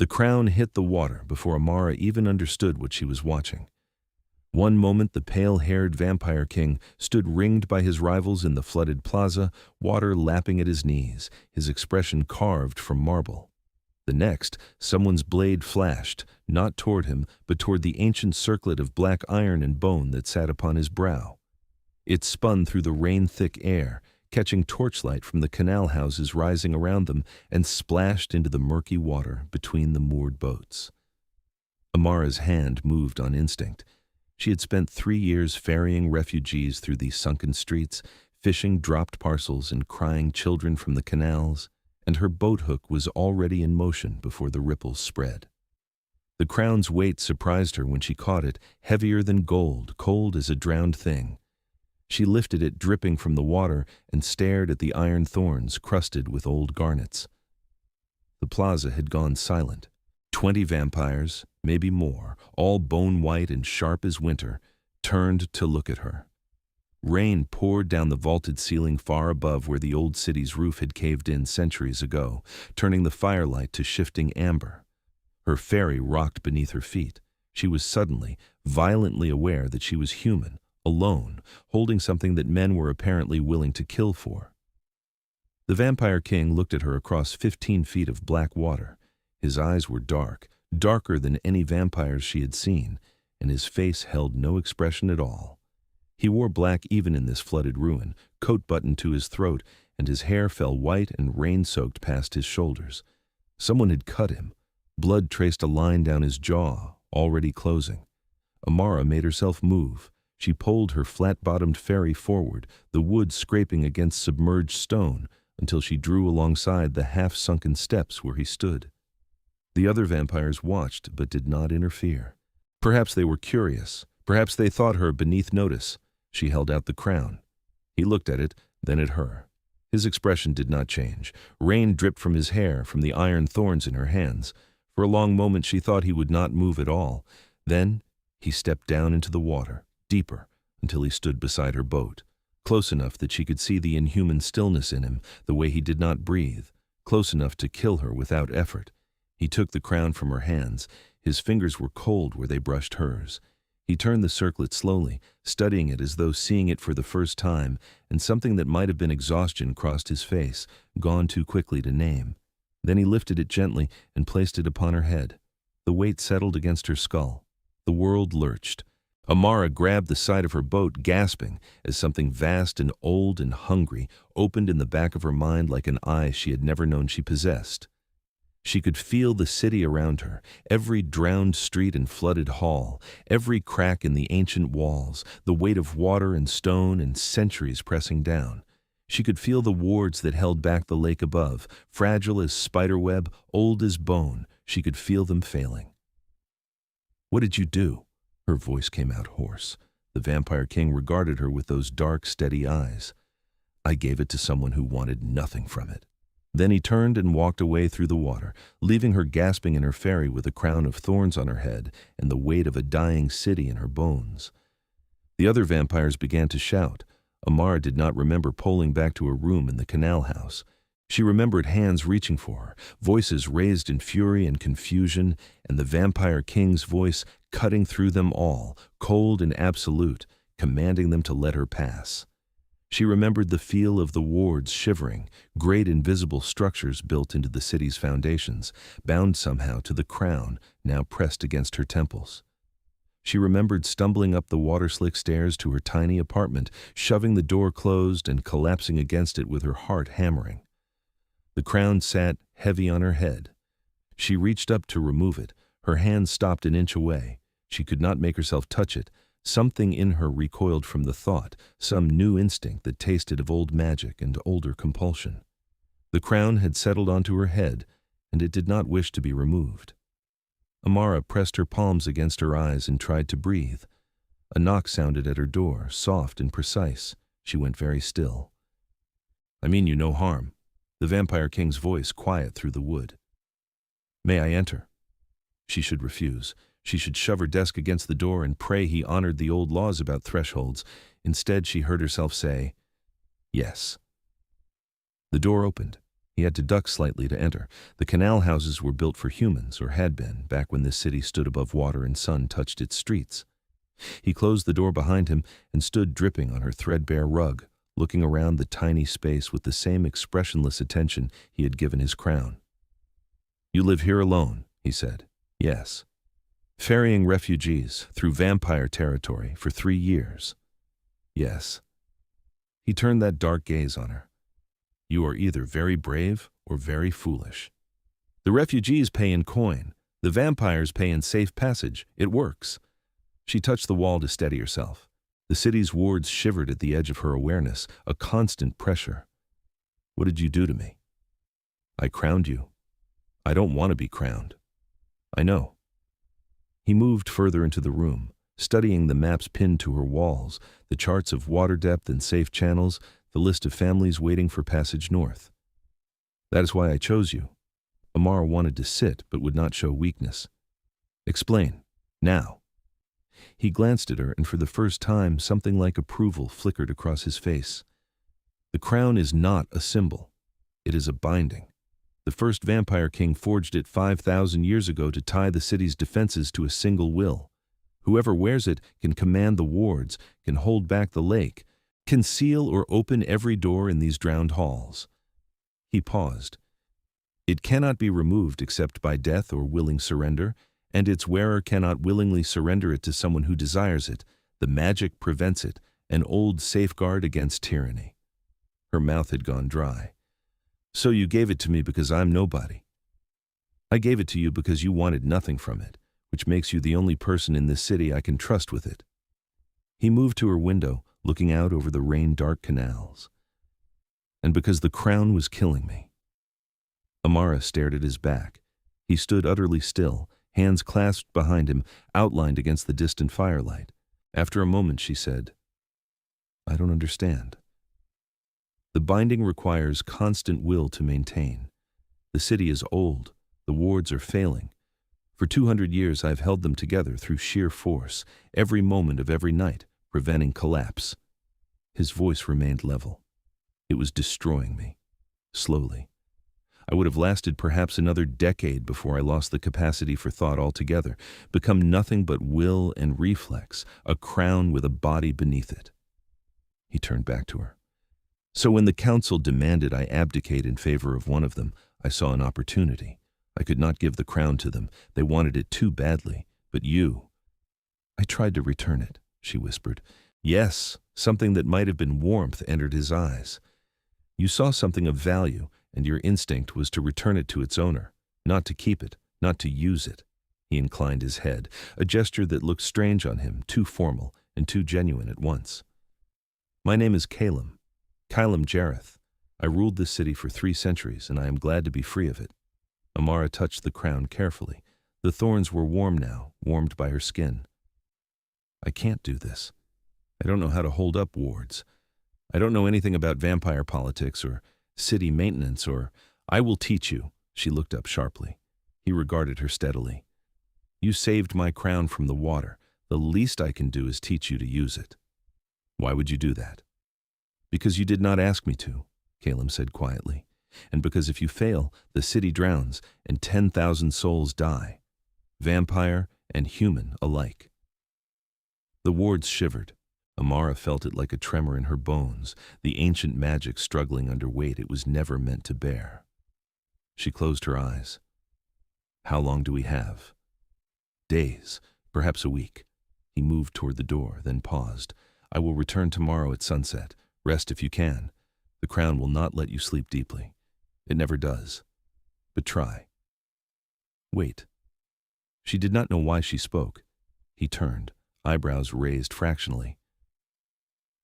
The crown hit the water before Amara even understood what she was watching. One moment the pale-haired vampire king stood ringed by his rivals in the flooded plaza, water lapping at his knees, his expression carved from marble. The next, someone's blade flashed, not toward him, but toward the ancient circlet of black iron and bone that sat upon his brow. It spun through the rain-thick air, catching torchlight from the canal houses rising around them, and splashed into the murky water between the moored boats. Amara's hand moved on instinct. She had spent 3 years ferrying refugees through these sunken streets, fishing dropped parcels and crying children from the canals, and her boat hook was already in motion before the ripples spread. The crown's weight surprised her when she caught it, heavier than gold, cold as a drowned thing. She lifted it dripping from the water and stared at the iron thorns crusted with old garnets. The plaza had gone silent. 20 vampires, maybe more, all bone-white and sharp as winter, turned to look at her. Rain poured down the vaulted ceiling far above where the old city's roof had caved in centuries ago, turning the firelight to shifting amber. Her ferry rocked beneath her feet. She was suddenly, violently aware that she was human, alone, holding something that men were apparently willing to kill for. The vampire king looked at her across 15 feet of black water. His eyes were dark, darker than any vampires she had seen, and his face held no expression at all. He wore black even in this flooded ruin, coat buttoned to his throat, and his hair fell white and rain-soaked past his shoulders. Someone had cut him. Blood traced a line down his jaw, already closing. Amara made herself move. She pulled her flat-bottomed ferry forward, the wood scraping against submerged stone, until she drew alongside the half-sunken steps where he stood. The other vampires watched but did not interfere. Perhaps they were curious. Perhaps they thought her beneath notice. She held out the crown. He looked at it, then at her. His expression did not change. Rain dripped from his hair, from the iron thorns in her hands. For a long moment she thought he would not move at all. Then he stepped down into the water, deeper, until he stood beside her boat, close enough that she could see the inhuman stillness in him, the way he did not breathe, close enough to kill her without effort. He took the crown from her hands. His fingers were cold where they brushed hers. He turned the circlet slowly, studying it as though seeing it for the first time, and something that might have been exhaustion crossed his face, gone too quickly to name. Then he lifted it gently and placed it upon her head. The weight settled against her skull. The world lurched. Amara grabbed the side of her boat, gasping, as something vast and old and hungry opened in the back of her mind like an eye she had never known she possessed. She could feel the city around her, every drowned street and flooded hall, every crack in the ancient walls, the weight of water and stone and centuries pressing down. She could feel the wards that held back the lake above, fragile as spiderweb, old as bone. She could feel them failing. "What did you do?" Her voice came out hoarse. The vampire king regarded her with those dark, steady eyes. "I gave it to someone who wanted nothing from it." Then he turned and walked away through the water, leaving her gasping in her ferry with a crown of thorns on her head and the weight of a dying city in her bones. The other vampires began to shout. Amara did not remember poling back to her room in the canal house. She remembered hands reaching for her, voices raised in fury and confusion, and the vampire king's voice cutting through them all, cold and absolute, commanding them to let her pass. She remembered the feel of the wards shivering, great invisible structures built into the city's foundations, bound somehow to the crown now pressed against her temples. She remembered stumbling up the water-slick stairs to her tiny apartment, shoving the door closed and collapsing against it with her heart hammering. The crown sat heavy on her head. She reached up to remove it. Her hand stopped an inch away. She could not make herself touch it. Something in her recoiled from the thought, some new instinct that tasted of old magic and older compulsion. The crown had settled onto her head, and it did not wish to be removed. Amara pressed her palms against her eyes and tried to breathe. A knock sounded at her door, soft and precise. She went very still. "I mean you no harm." The vampire king's voice quiet through the wood. "May I enter?" She should refuse. She should shove her desk against the door and pray he honored the old laws about thresholds. Instead, she heard herself say, "Yes." The door opened. He had to duck slightly to enter. The canal houses were built for humans, or had been, back when this city stood above water and sun touched its streets. He closed the door behind him and stood dripping on her threadbare rug, looking around the tiny space with the same expressionless attention he had given his crown. "You live here alone," he said. "Yes." "Ferrying refugees through vampire territory for 3 years." "Yes." He turned that dark gaze on her. "You are either very brave or very foolish. The refugees pay in coin. The vampires pay in safe passage. It works." She touched the wall to steady herself. The city's wards shivered at the edge of her awareness, a constant pressure. "What did you do to me?" "I crowned you. I don't want to be crowned." "I know." He moved further into the room, studying the maps pinned to her walls, the charts of water depth and safe channels, the list of families waiting for passage north. "That is why I chose you." Amara wanted to sit, but would not show weakness. "Explain. Now." He glanced at her, and for the first time something like approval flickered across his face. "The crown is not a symbol. It is a binding. The first vampire king forged it 5,000 years ago to tie the city's defenses to a single will. Whoever wears it can command the wards, can hold back the lake, can seal or open every door in these drowned halls." He paused. "It cannot be removed except by death or willing surrender, and its wearer cannot willingly surrender it to someone who desires it. The magic prevents it, an old safeguard against tyranny." Her mouth had gone dry. "So you gave it to me because I'm nobody." "I gave it to you because you wanted nothing from it, which makes you the only person in this city I can trust with it." He moved to her window, looking out over the rain-dark canals. "And because the crown was killing me." Amara stared at his back. He stood utterly still, hands clasped behind him, outlined against the distant firelight. After a moment she said, "I don't understand." "The binding requires constant will to maintain. The city is old. The wards are failing. For 200 years I've held them together through sheer force, every moment of every night, preventing collapse." His voice remained level. "It was destroying me. Slowly. I would have lasted perhaps another decade before I lost the capacity for thought altogether, become nothing but will and reflex, a crown with a body beneath it." He turned back to her. "So when the council demanded I abdicate in favor of one of them, I saw an opportunity. I could not give the crown to them. They wanted it too badly. But you—" "I tried to return it," she whispered. Yes, something that might have been warmth entered his eyes. "You saw something of value, and your instinct was to return it to its owner, not to keep it, not to use it." He inclined his head, a gesture that looked strange on him, too formal and too genuine at once. "My name is Caelum. Caelum Jareth. I ruled this city for 3 centuries, and I am glad to be free of it." Amara touched the crown carefully. The thorns were warm now, warmed by her skin. "I can't do this. I don't know how to hold up wards. I don't know anything about vampire politics or city maintenance or—" "I will teach you." She looked up sharply. He regarded her steadily. "You saved my crown from the water. The least I can do is teach you to use it." "Why would you do that?" "Because you did not ask me to," Caelum said quietly. "And because if you fail, the city drowns and 10,000 souls die. Vampire and human alike." The wards shivered. Amara felt it like a tremor in her bones, the ancient magic struggling under weight it was never meant to bear. She closed her eyes. "How long do we have?" "Days, perhaps a week." He moved toward the door, then paused. "I will return tomorrow at sunset. Rest if you can. The crown will not let you sleep deeply. It never does. But try. Wait." She did not know why she spoke. He turned, eyebrows raised fractionally.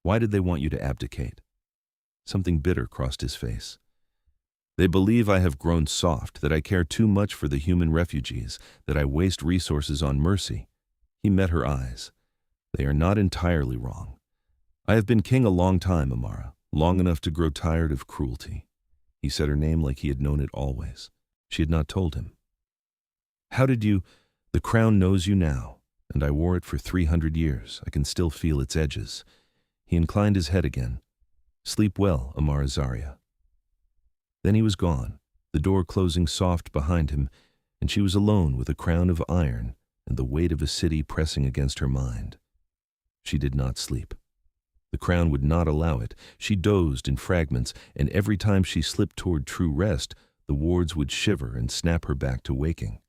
"Why did they want you to abdicate?" Something bitter crossed his face. "They believe I have grown soft, that I care too much for the human refugees, that I waste resources on mercy." He met her eyes. "They are not entirely wrong. I have been king a long time, Amara, long enough to grow tired of cruelty." He said her name like he had known it always. She had not told him. "How did you—" "The crown knows you now, and I wore it for 300 years. I can still feel its edges." He inclined his head again. "Sleep well, Amara Zarya." Then he was gone, the door closing soft behind him, and she was alone with a crown of iron and the weight of a city pressing against her mind. She did not sleep. The crown would not allow it. She dozed in fragments, and every time she slipped toward true rest, the wards would shiver and snap her back to waking.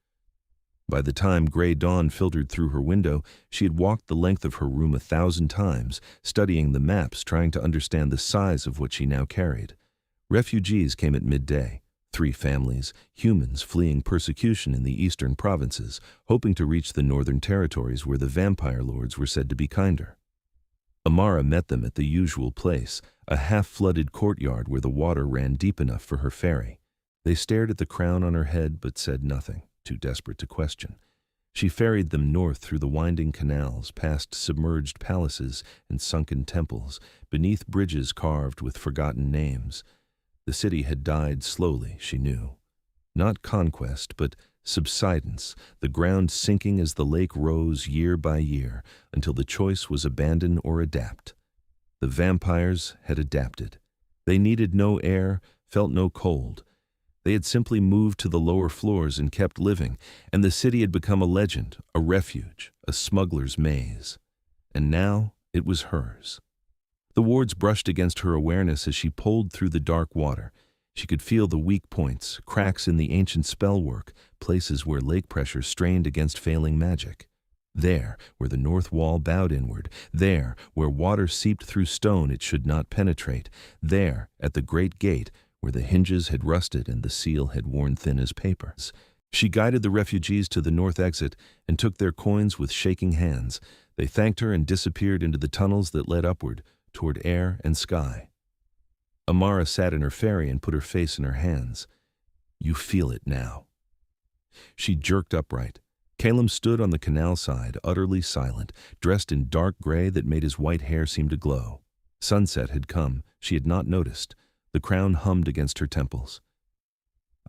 By the time gray dawn filtered through her window, she had walked the length of her room 1,000 times, studying the maps, trying to understand the size of what she now carried. Refugees came at midday. 3 families, humans fleeing persecution in the eastern provinces, hoping to reach the northern territories where the vampire lords were said to be kinder. Amara met them at the usual place, a half-flooded courtyard where the water ran deep enough for her ferry. They stared at the crown on her head but said nothing, too desperate to question. She ferried them north through the winding canals, past submerged palaces and sunken temples, beneath bridges carved with forgotten names. The city had died slowly, she knew. Not conquest, but subsidence, the ground sinking as the lake rose year by year, until the choice was abandon or adapt. The vampires had adapted. They needed no air, felt no cold. They had simply moved to the lower floors and kept living, and the city had become a legend, a refuge, a smuggler's maze. And now it was hers. The wards brushed against her awareness as she pulled through the dark water. She could feel the weak points, cracks in the ancient spellwork, places where lake pressure strained against failing magic. There, where the north wall bowed inward. There, where water seeped through stone it should not penetrate. There, at the great gate, where the hinges had rusted and the seal had worn thin as paper. She guided the refugees to the north exit and took their coins with shaking hands. They thanked her and disappeared into the tunnels that led upward, toward air and sky. Amara sat in her ferry and put her face in her hands. You feel it now. She jerked upright. Caelum stood on the canal side, utterly silent, dressed in dark gray that made his white hair seem to glow. Sunset had come. She had not noticed. The crown hummed against her temples.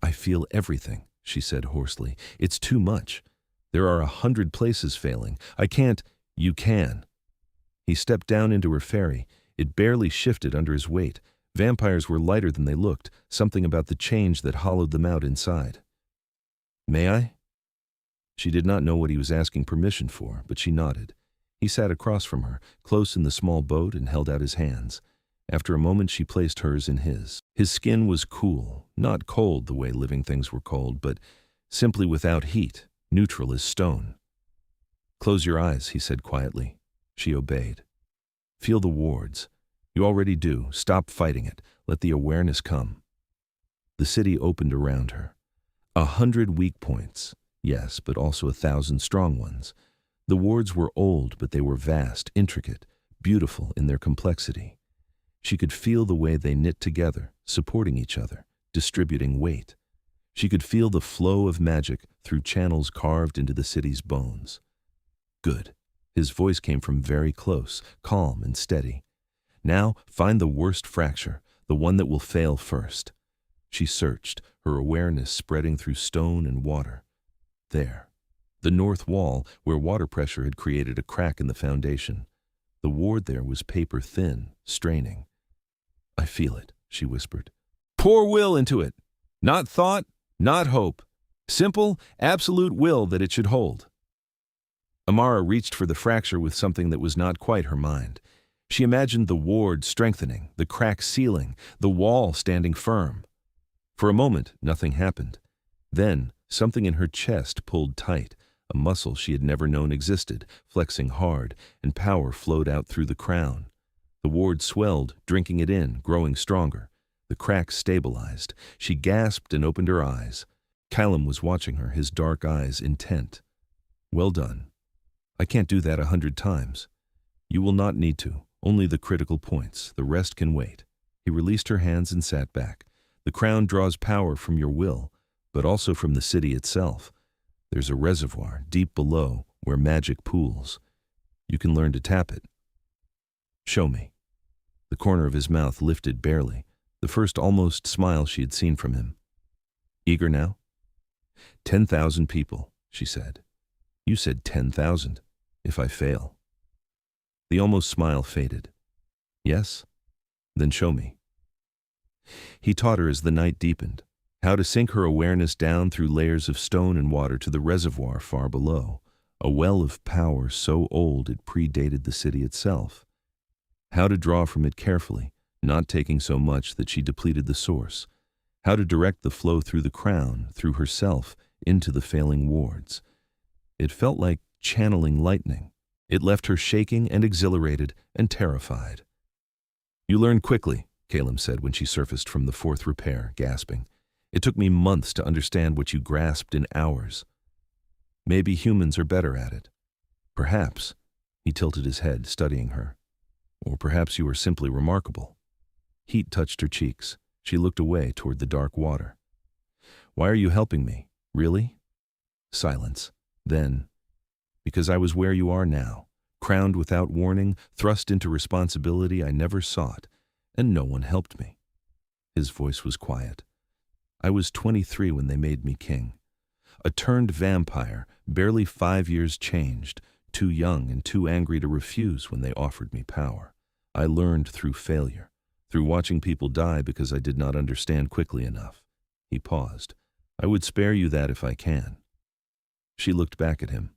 I feel everything, she said hoarsely. It's too much. There are 100 places failing. I can't. You can. He stepped down into her ferry. It barely shifted under his weight. Vampires were lighter than they looked, something about the change that hollowed them out inside. May I? She did not know what he was asking permission for, but she nodded. He sat across from her, close in the small boat, and held out his hands. After a moment, she placed hers in his. His skin was cool, not cold the way living things were cold, but simply without heat, neutral as stone. Close your eyes, he said quietly. She obeyed. Feel the wards. You already do. Stop fighting it. Let the awareness come. The city opened around her. 100 weak points, yes, but also 1,000 strong ones. The wards were old, but they were vast, intricate, beautiful in their complexity. She could feel the way they knit together, supporting each other, distributing weight. She could feel the flow of magic through channels carved into the city's bones. Good. His voice came from very close, calm and steady. Now find the worst fracture, the one that will fail first. She searched, her awareness spreading through stone and water. There. The north wall, where water pressure had created a crack in the foundation. The ward there was paper thin, straining. I feel it, she whispered. Pour will into it. Not thought, not hope. Simple, absolute will that it should hold. Amara reached for the fracture with something that was not quite her mind. She imagined the ward strengthening, the crack sealing, the wall standing firm. For a moment, nothing happened. Then, something in her chest pulled tight, a muscle she had never known existed, flexing hard, and power flowed out through the crown. The ward swelled, drinking it in, growing stronger. The crack stabilized. She gasped and opened her eyes. Caelum was watching her, his dark eyes intent. Well done. I can't do that 100 times. You will not need to. Only the critical points. The rest can wait. He released her hands and sat back. The crown draws power from your will, but also from the city itself. There's a reservoir deep below where magic pools. You can learn to tap it. Show me. The corner of his mouth lifted barely, the first almost smile she had seen from him. Eager now? 10,000 people, she said. You said 10,000. If I fail. The almost smile faded. Yes? Then show me. He taught her as the night deepened, how to sink her awareness down through layers of stone and water to the reservoir far below, a well of power so old it predated the city itself. How to draw from it carefully, not taking so much that she depleted the source. How to direct the flow through the crown, through herself, into the failing wards. It felt like channeling lightning. It left her shaking and exhilarated and terrified. "You learn quickly," Caelum said when she surfaced from the fourth repair, gasping. "It took me months to understand what you grasped in hours. Maybe humans are better at it. Perhaps," he tilted his head, studying her. "Or perhaps you are simply remarkable." Heat touched her cheeks. She looked away toward the dark water. "Why are you helping me? Really?" Silence. Then, "Because I was where you are now, crowned without warning, thrust into responsibility I never sought, and no one helped me." His voice was quiet. "I was 23 when they made me king. A turned vampire, barely 5 years changed, too young and too angry to refuse when they offered me power. I learned through failure, through watching people die because I did not understand quickly enough." He paused. "I would spare you that if I can." She looked back at him.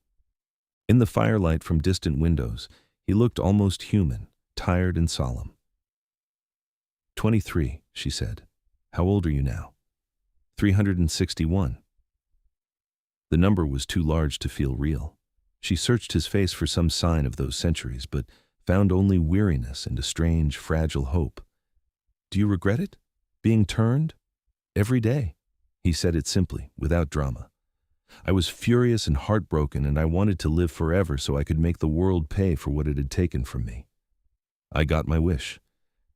In the firelight from distant windows, he looked almost human, tired and solemn. 23, she said. "How old are you now?" 361. The number was too large to feel real. She searched his face for some sign of those centuries, but found only weariness and a strange, fragile hope. "Do you regret it? Being turned?" "Every day." He said it simply, without drama. "I was furious and heartbroken, and I wanted to live forever so I could make the world pay for what it had taken from me. I got my wish,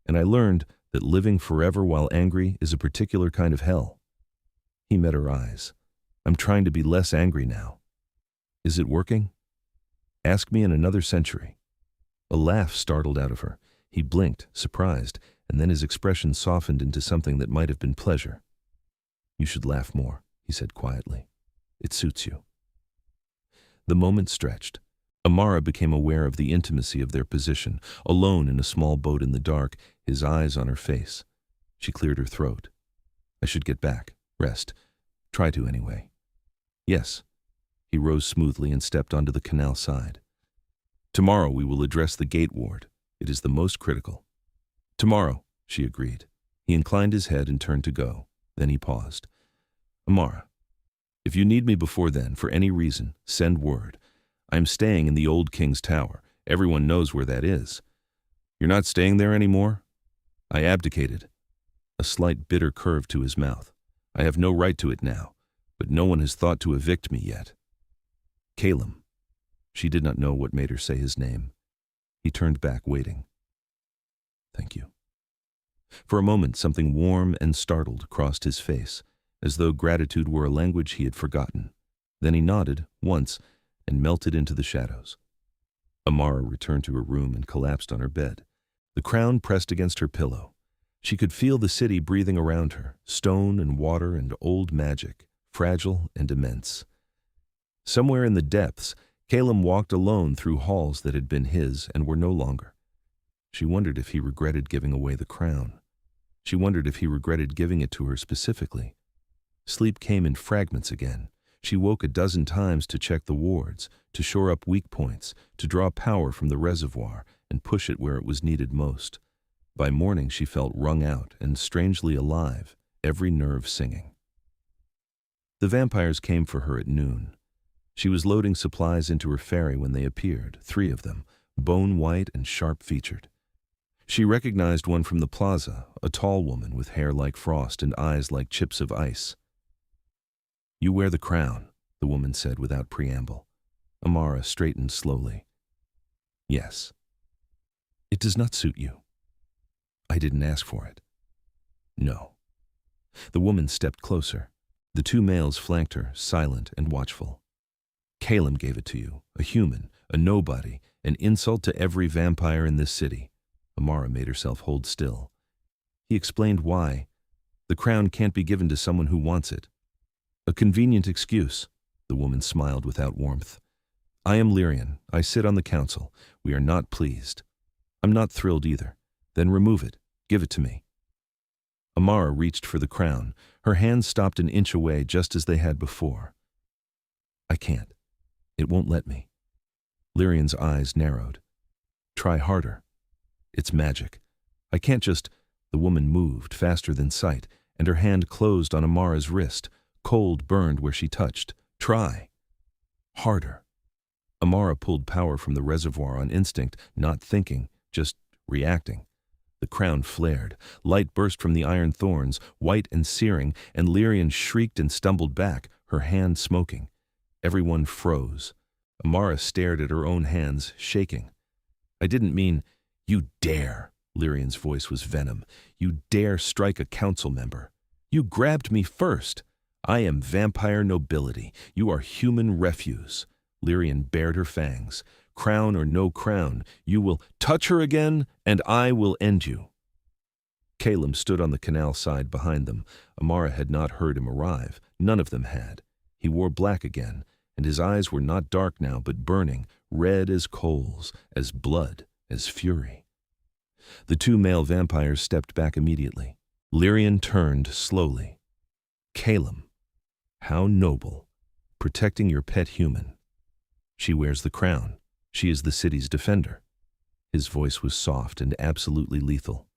and I learned that living forever while angry is a particular kind of hell." He met her eyes. "I'm trying to be less angry now." "Is it working?" "Ask me in another century." A laugh startled out of her. He blinked, surprised, and then his expression softened into something that might have been pleasure. "You should laugh more," he said quietly. "It suits you." The moment stretched. Amara became aware of the intimacy of their position, alone in a small boat in the dark, his eyes on her face. She cleared her throat. "I should get back, rest. Try to anyway." "Yes." He rose smoothly and stepped onto the canal side. "Tomorrow we will address the gate ward. It is the most critical." "Tomorrow," she agreed. He inclined his head and turned to go. Then he paused. "Amara, if you need me before then, for any reason, send word. I am staying in the old King's Tower. Everyone knows where that is." "You're not staying there anymore?" "I abdicated." A slight bitter curve to his mouth. "I have no right to it now, but no one has thought to evict me yet." "Caelum." She did not know what made her say his name. He turned back, waiting. "Thank you." For a moment, something warm and startled crossed his face, as though gratitude were a language he had forgotten. Then he nodded, once, and melted into the shadows. Amara returned to her room and collapsed on her bed. The crown pressed against her pillow. She could feel the city breathing around her, stone and water and old magic, fragile and immense. Somewhere in the depths, Caelum walked alone through halls that had been his and were no longer. She wondered if he regretted giving away the crown. She wondered if he regretted giving it to her specifically. Sleep came in fragments again. She woke a dozen times to check the wards, to shore up weak points, to draw power from the reservoir and push it where it was needed most. By morning she felt wrung out and strangely alive, every nerve singing. The vampires came for her at noon. She was loading supplies into her ferry when they appeared, 3 of them, bone-white and sharp-featured. She recognized one from the plaza, a tall woman with hair like frost and eyes like chips of ice. "You wear the crown," the woman said without preamble. Amara straightened slowly. "Yes." "It does not suit you." "I didn't ask for it." "No." The woman stepped closer. The 2 males flanked her, silent and watchful. "Caelum gave it to you, a human, a nobody, an insult to every vampire in this city." Amara made herself hold still. He explained why. "The crown can't be given to someone who wants it." "A convenient excuse." The woman smiled without warmth. "I am Lyrian. I sit on the council. We are not pleased." "I'm not thrilled either." "Then remove it. Give it to me." Amara reached for the crown. Her hands stopped an inch away just as they had before. I can't. It won't let me. Lyrian's eyes narrowed. Try harder. It's magic. I can't just... The woman moved faster than sight, and her hand closed on Amara's wrist. Cold burned where she touched. Try. Harder. Amara pulled power from the reservoir on instinct, not thinking, just reacting. The crown flared. Light burst from the iron thorns, white and searing, and Lyrian shrieked and stumbled back, her hand smoking. Everyone froze. Amara stared at her own hands, shaking. I didn't mean, you dare. Lyrian's voice was venom. You dare strike a council member. You grabbed me first. I am vampire nobility. You are human refuse. Lyrian bared her fangs. Crown or no crown, you will touch her again, and I will end you. Caelum stood on the canal side behind them. Amara had not heard him arrive. None of them had. He wore black again, and his eyes were not dark now, but burning, red as coals, as blood, as fury. The two male vampires stepped back immediately. Lyrian turned slowly. Caelum, how noble, protecting your pet human. She wears the crown. She is the city's defender. His voice was soft and absolutely lethal.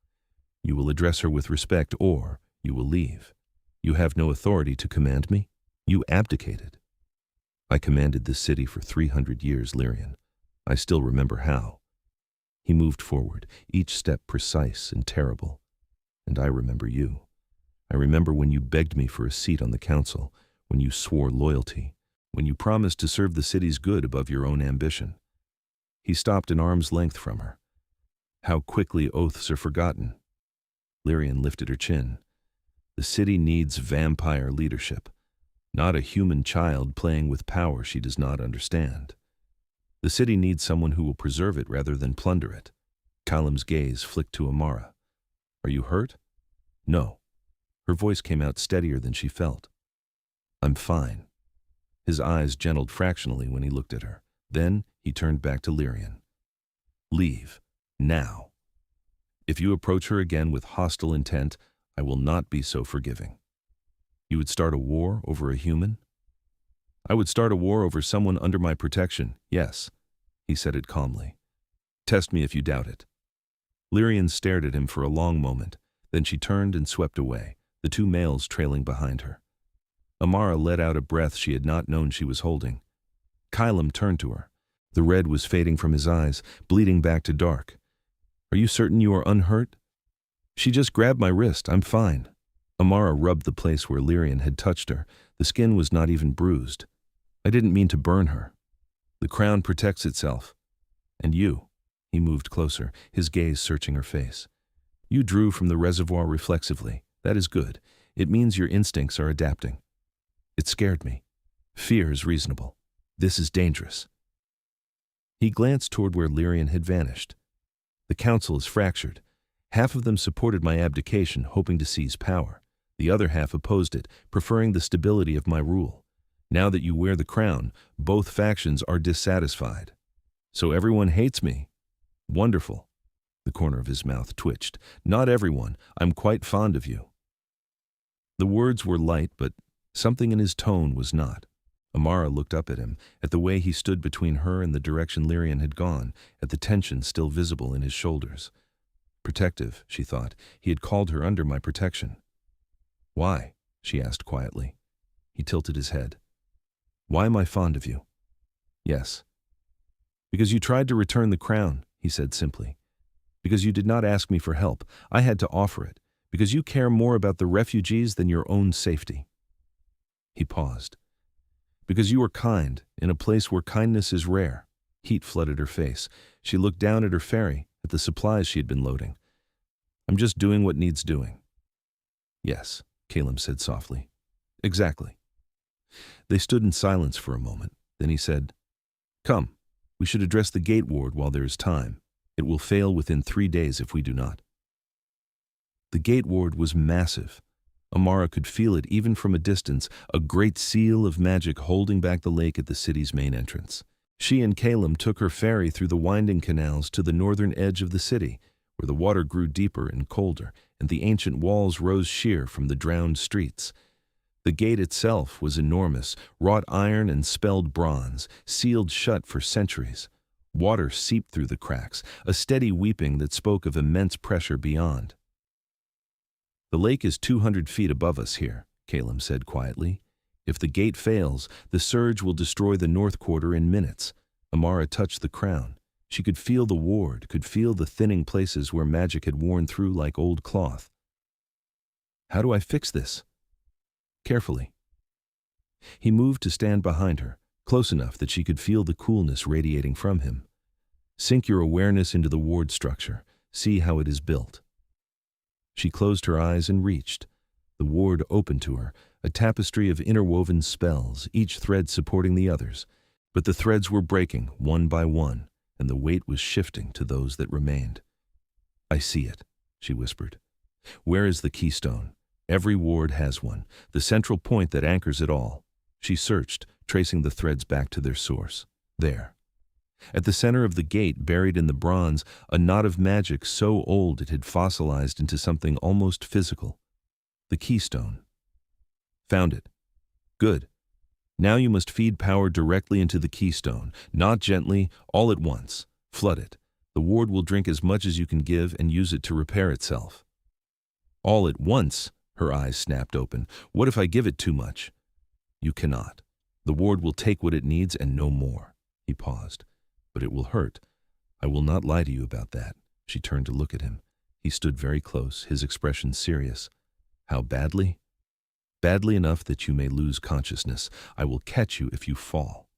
You will address her with respect, or you will leave. You have no authority to command me. You abdicated. I commanded this city for 300 years, Lyrian. I still remember how. He moved forward, each step precise and terrible. And I remember you. I remember when you begged me for a seat on the council, when you swore loyalty, when you promised to serve the city's good above your own ambition. He stopped an arm's length from her. How quickly oaths are forgotten. Lyrian lifted her chin. The city needs vampire leadership, not a human child playing with power she does not understand. The city needs someone who will preserve it rather than plunder it. Caelum's gaze flicked to Amara. Are you hurt? No. Her voice came out steadier than she felt. I'm fine. His eyes gentled fractionally when he looked at her. Then he turned back to Lyrian. Leave. Now. If you approach her again with hostile intent, I will not be so forgiving. You would start a war over a human? I would start a war over someone under my protection, yes. He said it calmly. Test me if you doubt it. Lyrian stared at him for a long moment. Then she turned and swept away, the two males trailing behind her. Amara let out a breath she had not known she was holding. Caelum turned to her. The red was fading from his eyes, bleeding back to dark. Are you certain you are unhurt? She just grabbed my wrist. I'm fine. Amara rubbed the place where Lyrian had touched her. The skin was not even bruised. I didn't mean to burn her. The crown protects itself. And you. He moved closer, his gaze searching her face. You drew from the reservoir reflexively. That is good. It means your instincts are adapting. It scared me. Fear is reasonable. This is dangerous. He glanced toward where Lyrian had vanished. The council is fractured. Half of them supported my abdication, hoping to seize power. The other half opposed it, preferring the stability of my rule. Now that you wear the crown, both factions are dissatisfied. So everyone hates me. Wonderful. The corner of his mouth twitched. Not everyone. I'm quite fond of you. The words were light, but something in his tone was not. Amara looked up at him, at the way he stood between her and the direction Lyrian had gone, at the tension still visible in his shoulders. Protective, she thought. He had called her under my protection. Why? She asked quietly. He tilted his head. Why am I fond of you? Yes. Because you tried to return the crown, he said simply. Because you did not ask me for help. I had to offer it. Because you care more about the refugees than your own safety. He paused. Because you were kind, in a place where kindness is rare. Heat flooded her face. She looked down at her ferry, at the supplies she had been loading. I'm just doing what needs doing. Yes, Caelum said softly. Exactly. They stood in silence for a moment. Then he said, Come, we should address the gate ward while there is time. It will fail within 3 days if we do not. The gate ward was massive. Amara could feel it even from a distance, a great seal of magic holding back the lake at the city's main entrance. She and Caelum took her ferry through the winding canals to the northern edge of the city, where the water grew deeper and colder, and the ancient walls rose sheer from the drowned streets. The gate itself was enormous, wrought iron and spelled bronze, sealed shut for centuries. Water seeped through the cracks, a steady weeping that spoke of immense pressure beyond. "The lake is 200 feet above us here," Caelum said quietly. "If the gate fails, the surge will destroy the north quarter in minutes." Amara touched the crown. She could feel the ward, could feel the thinning places where magic had worn through like old cloth. "How do I fix this?" "Carefully." He moved to stand behind her, close enough that she could feel the coolness radiating from him. "Sink your awareness into the ward structure. See how it is built." She closed her eyes and reached. The ward opened to her, a tapestry of interwoven spells, each thread supporting the others. But the threads were breaking, one by one, and the weight was shifting to those that remained. "I see it," she whispered. "Where is the keystone? Every ward has one, the central point that anchors it all." She searched, tracing the threads back to their source. There. At the center of the gate, buried in the bronze, a knot of magic so old it had fossilized into something almost physical. The keystone. "Found it. Good. Now you must feed power directly into the keystone, not gently, all at once. Flood it. The ward will drink as much as you can give and use it to repair itself." "All at once?" Her eyes snapped open. "What if I give it too much?" "You cannot. The ward will take what it needs and no more." He paused. "But it will hurt. I will not lie to you about that." She turned to look at him. He stood very close, his expression serious. "How badly?" "Badly enough that you may lose consciousness. I will catch you if you fall."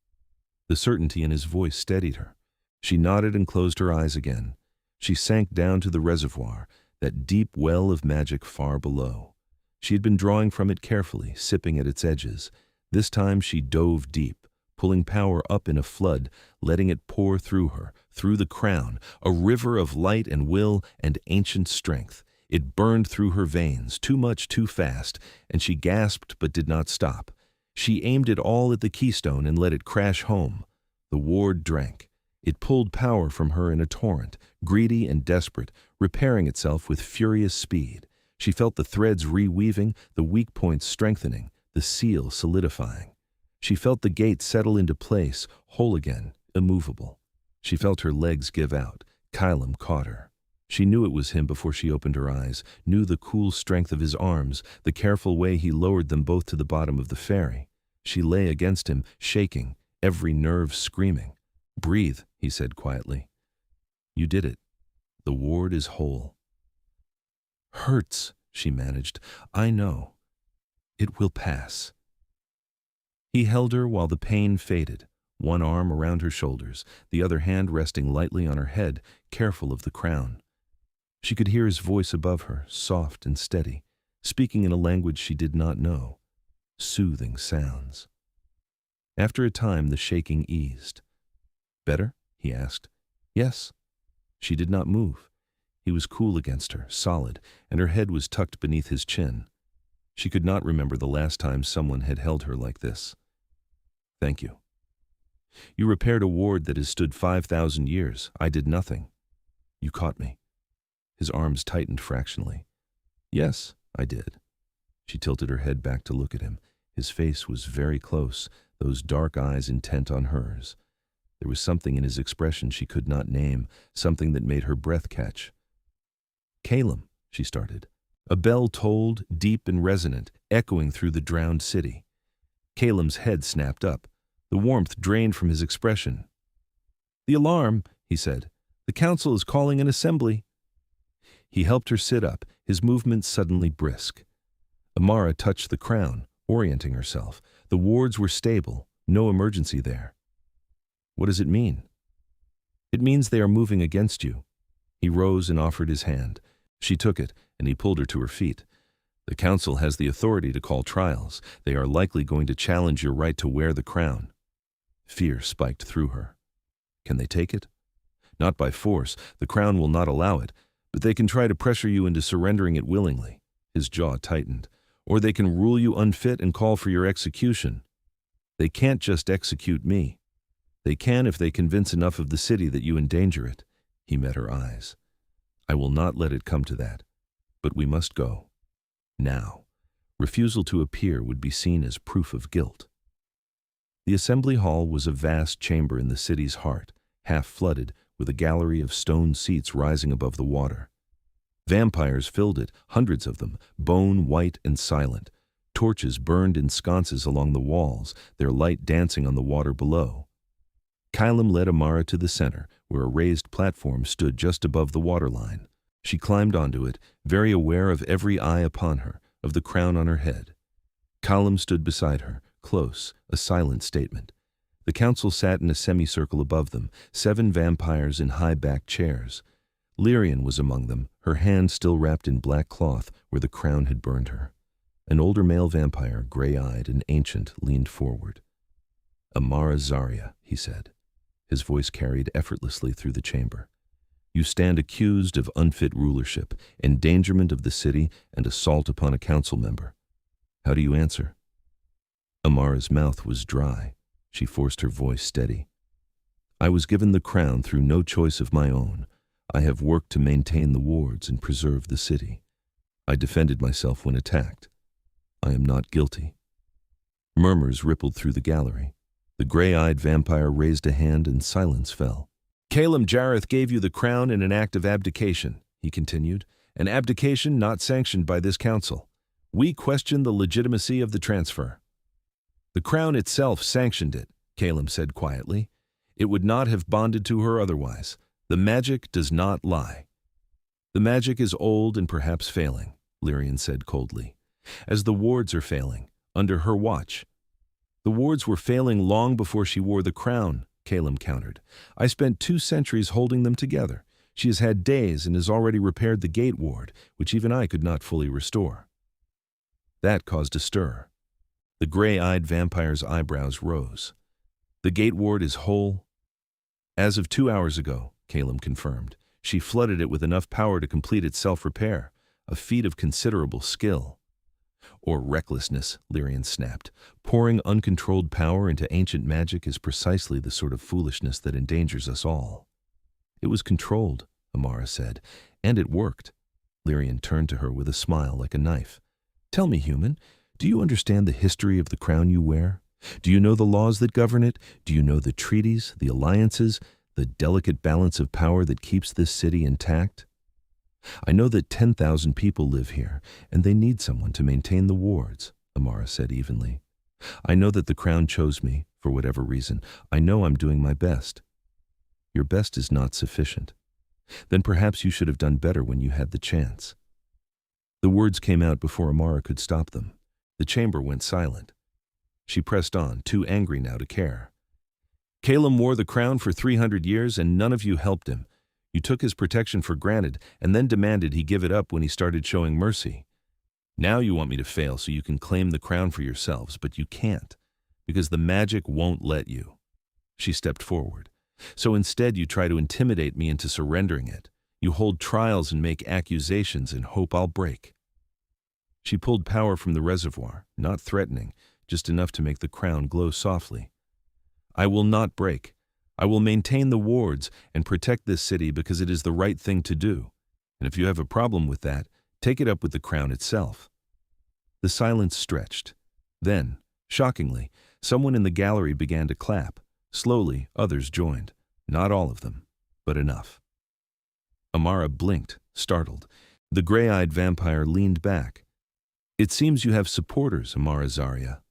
The certainty in his voice steadied her. She nodded and closed her eyes again. She sank down to the reservoir, that deep well of magic far below. She had been drawing from it carefully, sipping at its edges. This time she dove deep, pulling power up in a flood, letting it pour through her, through the crown, a river of light and will and ancient strength. It burned through her veins, too much, too fast, and she gasped but did not stop. She aimed it all at the keystone and let it crash home. The ward drank. It pulled power from her in a torrent, greedy and desperate, repairing itself with furious speed. She felt the threads reweaving, the weak points strengthening, the seal solidifying. She felt the gate settle into place, whole again, immovable. She felt her legs give out. Caelum caught her. She knew it was him before she opened her eyes, knew the cool strength of his arms, the careful way he lowered them both to the bottom of the ferry. She lay against him, shaking, every nerve screaming. "Breathe," he said quietly. "You did it. The ward is whole." "Hurts," she managed. "I know. It will pass." He held her while the pain faded, one arm around her shoulders, the other hand resting lightly on her head, careful of the crown. She could hear his voice above her, soft and steady, speaking in a language she did not know. Soothing sounds. After a time, the shaking eased. "Better?" he asked. "Yes." She did not move. He was cool against her, solid, and her head was tucked beneath his chin. She could not remember the last time someone had held her like this. "Thank you. You repaired a ward that has stood 5,000 years. I did nothing. You caught me." His arms tightened fractionally. "Yes, I did." She tilted her head back to look at him. His face was very close, those dark eyes intent on hers. There was something in his expression she could not name, something that made her breath catch. "Caelum," she started. A bell tolled, deep and resonant, echoing through the drowned city. Caelum's head snapped up. The warmth drained from his expression. "The alarm," he said. "The council is calling an assembly." He helped her sit up, his movements suddenly brisk. Amara touched the crown, orienting herself. The wards were stable, no emergency there. "What does it mean?" "It means they are moving against you." He rose and offered his hand. She took it, and he pulled her to her feet. "The council has the authority to call trials. They are likely going to challenge your right to wear the crown." Fear spiked through her. "Can they take it?" "Not by force. The crown will not allow it. But they can try to pressure you into surrendering it willingly." His jaw tightened. "Or they can rule you unfit and call for your execution." "They can't just execute me. They can if they convince enough of the city that you endanger it." He met her eyes. "I will not let it come to that." But we must go. Now. Refusal to appear would be seen as proof of guilt. The assembly hall was a vast chamber in the city's heart, half flooded, with a gallery of stone seats rising above the water. Vampires filled it, hundreds of them, bone white and silent. Torches burned in sconces along the walls, their light dancing on the water below. Caelum led Amara to the center, where a raised platform stood just above the waterline. She climbed onto it, very aware of every eye upon her, of the crown on her head. Caelum stood beside her, close, a silent statement. The council sat in a semicircle above them, 7 vampires in high-backed chairs. Lyrian was among them, her hand still wrapped in black cloth where the crown had burned her. An older male vampire, gray-eyed and ancient, leaned forward. "Amara Zarya," he said. His voice carried effortlessly through the chamber. "You stand accused of unfit rulership, endangerment of the city, and assault upon a council member. How do you answer?" Amara's mouth was dry. She forced her voice steady. "I was given the crown through no choice of my own. I have worked to maintain the wards and preserve the city. I defended myself when attacked. I am not guilty." Murmurs rippled through the gallery. The gray-eyed vampire raised a hand and silence fell. "Caelum Jareth gave you the crown in an act of abdication," he continued, "an abdication not sanctioned by this council. We question the legitimacy of the transfer." "The crown itself sanctioned it," Caelum said quietly. "It would not have bonded to her otherwise. The magic does not lie." "The magic is old and perhaps failing," Lyrian said coldly. "As the wards are failing, under her watch." "The wards were failing long before she wore the crown," Caelum countered. "I spent 2 centuries holding them together. She has had days and has already repaired the gate ward, which even I could not fully restore." That caused a stir. The gray-eyed vampire's eyebrows rose. "The gate ward is whole?" "As of 2 hours ago," Caelum confirmed. "She flooded it with enough power to complete its self-repair, a feat of considerable skill." "Or recklessness," Lyrian snapped. "Pouring uncontrolled power into ancient magic is precisely the sort of foolishness that endangers us all." "It was controlled," Amara said, "and it worked." Lyrian turned to her with a smile like a knife. "Tell me, human, do you understand the history of the crown you wear? Do you know the laws that govern it? Do you know the treaties, the alliances, the delicate balance of power that keeps this city intact? I know that 10,000 people live here, and they need someone to maintain the wards," Amara said evenly. "I know that the crown chose me, for whatever reason. I know I'm doing my best." "Your best is not sufficient. Then perhaps you should have done better when you had the chance." The words came out before Amara could stop them. The chamber went silent. She pressed on, too angry now to care. "Caelum wore the crown for 300 years, and none of you helped him. You took his protection for granted, and then demanded he give it up when he started showing mercy. Now you want me to fail so you can claim the crown for yourselves, but you can't, because the magic won't let you." She stepped forward. "So instead you try to intimidate me into surrendering it. You hold trials and make accusations and hope I'll break." She pulled power from the reservoir, not threatening, just enough to make the crown glow softly. "I will not break. I will maintain the wards and protect this city because it is the right thing to do. And if you have a problem with that, take it up with the crown itself." The silence stretched. Then, shockingly, someone in the gallery began to clap. Slowly, others joined. Not all of them, but enough. Amara blinked, startled. The gray-eyed vampire leaned back. "It seems you have supporters, Amara Zarya."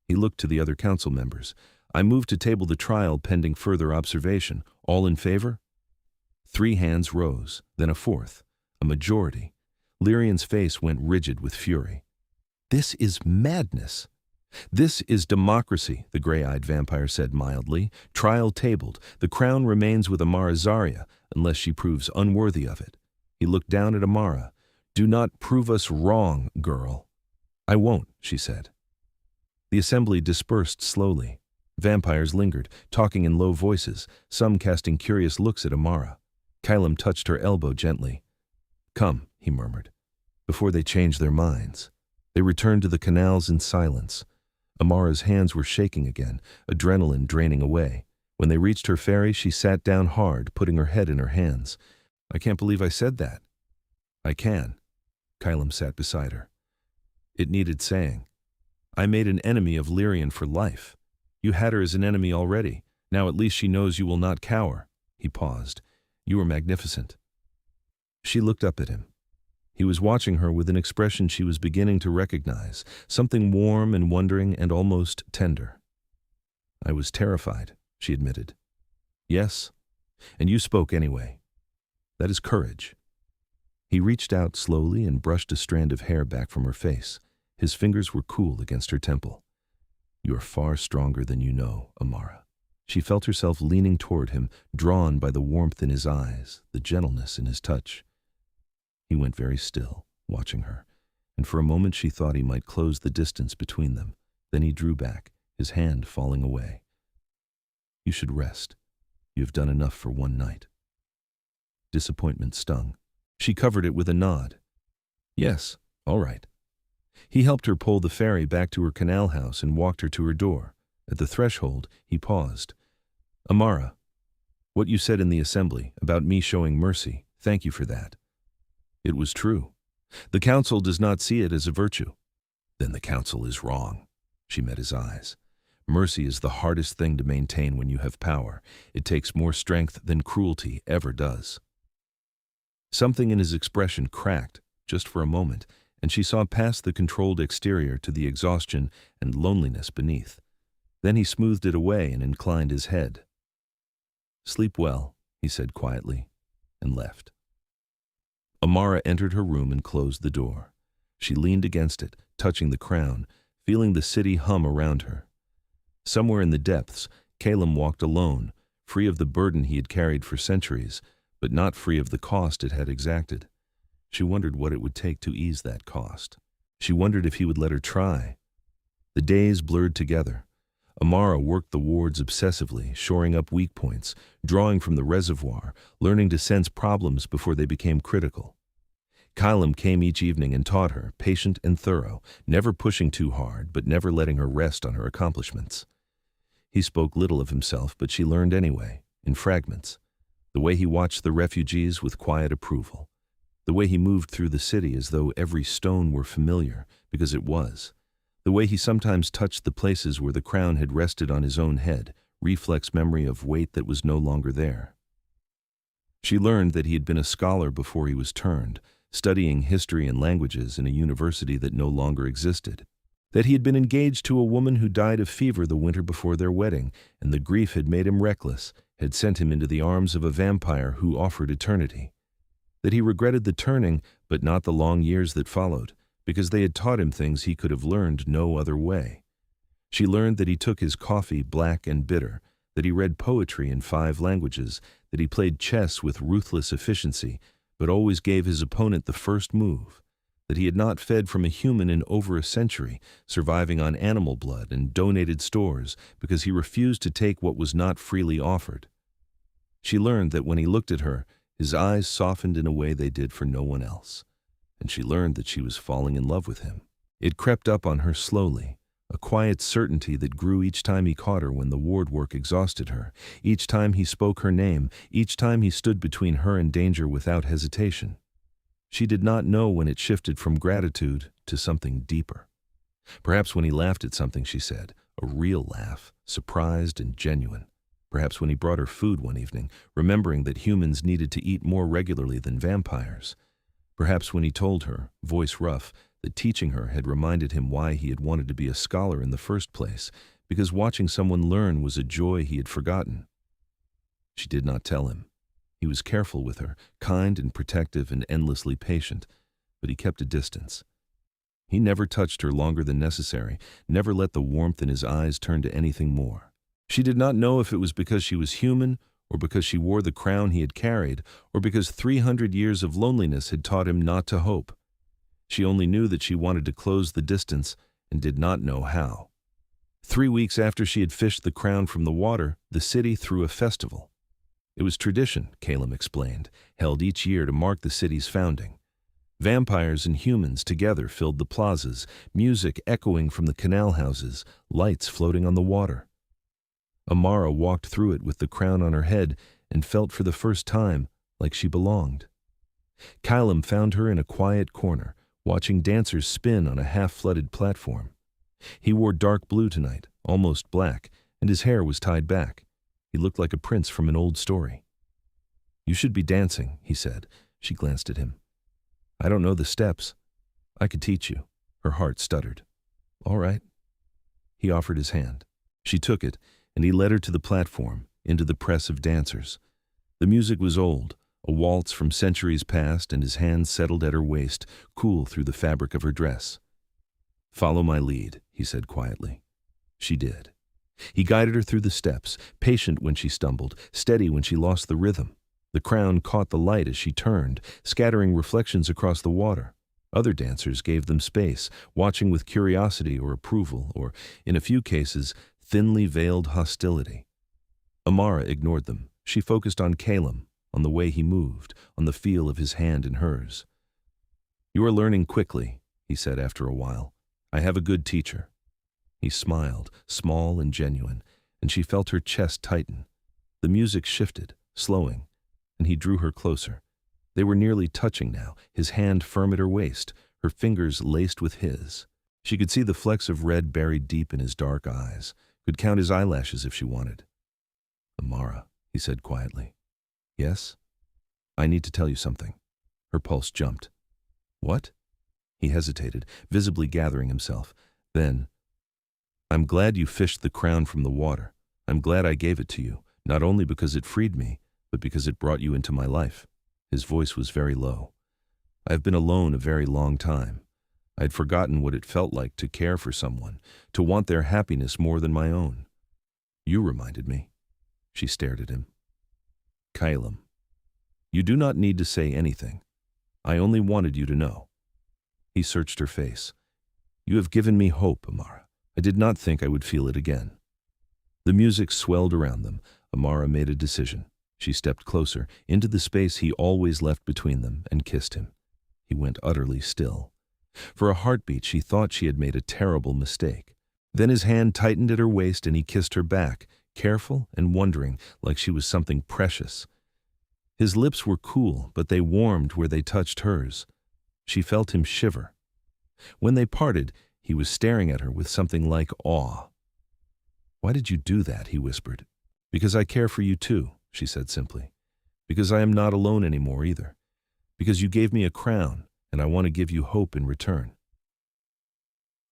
He looked to the other council members. "I move to table the trial pending further observation. All in favor?" 3 hands rose, then a 4th, a majority. Lyrian's face went rigid with fury. "This is madness." "This is democracy," the gray-eyed vampire said mildly. "Trial tabled. The crown remains with Amara Zarya, unless she proves unworthy of it." He looked down at Amara. "Do not prove us wrong, girl." "I won't," she said. The assembly dispersed slowly. Vampires lingered, talking in low voices, some casting curious looks at Amara. Caelum touched her elbow gently. "Come," he murmured, before they changed their minds. They returned to the canals in silence. Amara's hands were shaking again, adrenaline draining away. When they reached her ferry, she sat down hard, putting her head in her hands. "I can't believe I said that." "I can." Caelum sat beside her. It needed saying. I made an enemy of Lyrian for life. You had her as an enemy already. Now at least she knows you will not cower. He paused. You are magnificent. She looked up at him. He was watching her with an expression she was beginning to recognize, something warm and wondering and almost tender. I was terrified, she admitted. Yes, and you spoke anyway. That is courage. He reached out slowly and brushed a strand of hair back from her face. His fingers were cool against her temple. You are far stronger than you know, Amara. She felt herself leaning toward him, drawn by the warmth in his eyes, the gentleness in his touch. He went very still, watching her, and for a moment she thought he might close the distance between them. Then he drew back, his hand falling away. You should rest. You have done enough for one night. Disappointment stung. She covered it with a nod. Yes, all right. He helped her pull the ferry back to her canal house and walked her to her door. At the threshold, he paused. Amara, what you said in the assembly about me showing mercy, thank you for that. It was true. The council does not see it as a virtue. Then the council is wrong. She met his eyes. Mercy is the hardest thing to maintain when you have power. It takes more strength than cruelty ever does. Something in his expression cracked, just for a moment, and she saw past the controlled exterior to the exhaustion and loneliness beneath. Then he smoothed it away and inclined his head. Sleep well, he said quietly, and left. Amara entered her room and closed the door. She leaned against it, touching the crown, feeling the city hum around her. Somewhere in the depths, Caelum walked alone, free of the burden he had carried for centuries, but not free of the cost it had exacted. She wondered what it would take to ease that cost. She wondered if he would let her try. The days blurred together. Amara worked the wards obsessively, shoring up weak points, drawing from the reservoir, learning to sense problems before they became critical. Caelum came each evening and taught her, patient and thorough, never pushing too hard, but never letting her rest on her accomplishments. He spoke little of himself, but she learned anyway, in fragments. The way he watched the refugees with quiet approval. The way he moved through the city as though every stone were familiar, because it was. The way he sometimes touched the places where the crown had rested on his own head, reflex memory of weight that was no longer there. She learned that he had been a scholar before he was turned, studying history and languages in a university that no longer existed. That he had been engaged to a woman who died of fever the winter before their wedding, and the grief had made him reckless, had sent him into the arms of a vampire who offered eternity. That he regretted the turning, but not the long years that followed, because they had taught him things he could have learned no other way. She learned that he took his coffee black and bitter, that he read poetry in 5 languages, that he played chess with ruthless efficiency, but always gave his opponent the first move, that he had not fed from a human in over a century, surviving on animal blood and donated stores because he refused to take what was not freely offered. She learned that when he looked at her, his eyes softened in a way they did for no one else, and she learned that she was falling in love with him. It crept up on her slowly, a quiet certainty that grew each time he caught her when the ward work exhausted her, each time he spoke her name, each time he stood between her and danger without hesitation. She did not know when it shifted from gratitude to something deeper. Perhaps when he laughed at something she said, a real laugh, surprised and genuine. Perhaps when he brought her food one evening, remembering that humans needed to eat more regularly than vampires. Perhaps when he told her, voice rough, that teaching her had reminded him why he had wanted to be a scholar in the first place, because watching someone learn was a joy he had forgotten. She did not tell him. He was careful with her, kind and protective and endlessly patient, but he kept a distance. He never touched her longer than necessary, never let the warmth in his eyes turn to anything more. She did not know if it was because she was human, or because she wore the crown he had carried, or because 300 years of loneliness had taught him not to hope. She only knew that she wanted to close the distance and did not know how. 3 weeks after she had fished the crown from the water, the city threw a festival. It was tradition, Caelum explained, held each year to mark the city's founding. Vampires and humans together filled the plazas, music echoing from the canal houses, lights floating on the water. Amara walked through it with the crown on her head and felt for the first time like she belonged. Caelum found her in a quiet corner, watching dancers spin on a half-flooded platform. He wore dark blue tonight, almost black, and his hair was tied back. He looked like a prince from an old story. "You should be dancing," he said. She glanced at him. "I don't know the steps. I could teach you." Her heart stuttered. "All right." He offered his hand. She took it, and he led her to the platform, into the press of dancers. The music was old, a waltz from centuries past, and his hand settled at her waist, cool through the fabric of her dress. "Follow my lead," he said quietly. She did. He guided her through the steps, patient when she stumbled, steady when she lost the rhythm. The crown caught the light as she turned, scattering reflections across the water. Other dancers gave them space, watching with curiosity or approval, or, in a few cases, thinly veiled hostility. Amara ignored them. She focused on Caelum, on the way he moved, on the feel of his hand in hers. "You are learning quickly," he said after a while. "I have a good teacher." He smiled, small and genuine, and she felt her chest tighten. The music shifted, slowing, and he drew her closer. They were nearly touching now, his hand firm at her waist, her fingers laced with his. She could see the flecks of red buried deep in his dark eyes, could count his eyelashes if she wanted. "Amara," he said quietly. "Yes? I need to tell you something." Her pulse jumped. "What?" He hesitated, visibly gathering himself. Then, "I'm glad you fished the crown from the water. I'm glad I gave it to you, not only because it freed me, but because it brought you into my life." His voice was very low. "I've been alone a very long time. I'd forgotten what it felt like to care for someone, to want their happiness more than my own. You reminded me." She stared at him. "Caelum, you do not need to say anything. I only wanted you to know." He searched her face. "You have given me hope, Amara. I did not think I would feel it again." The music swelled around them. Amara made a decision. She stepped closer, into the space he always left between them, and kissed him. He went utterly still. For a heartbeat, she thought she had made a terrible mistake. Then his hand tightened at her waist and he kissed her back, careful and wondering, like she was something precious. His lips were cool, but they warmed where they touched hers. She felt him shiver. When they parted, he was staring at her with something like awe. "Why did you do that?" he whispered. "Because I care for you too," she said simply. "Because I am not alone anymore either. Because you gave me a crown, and I want to give you hope in return."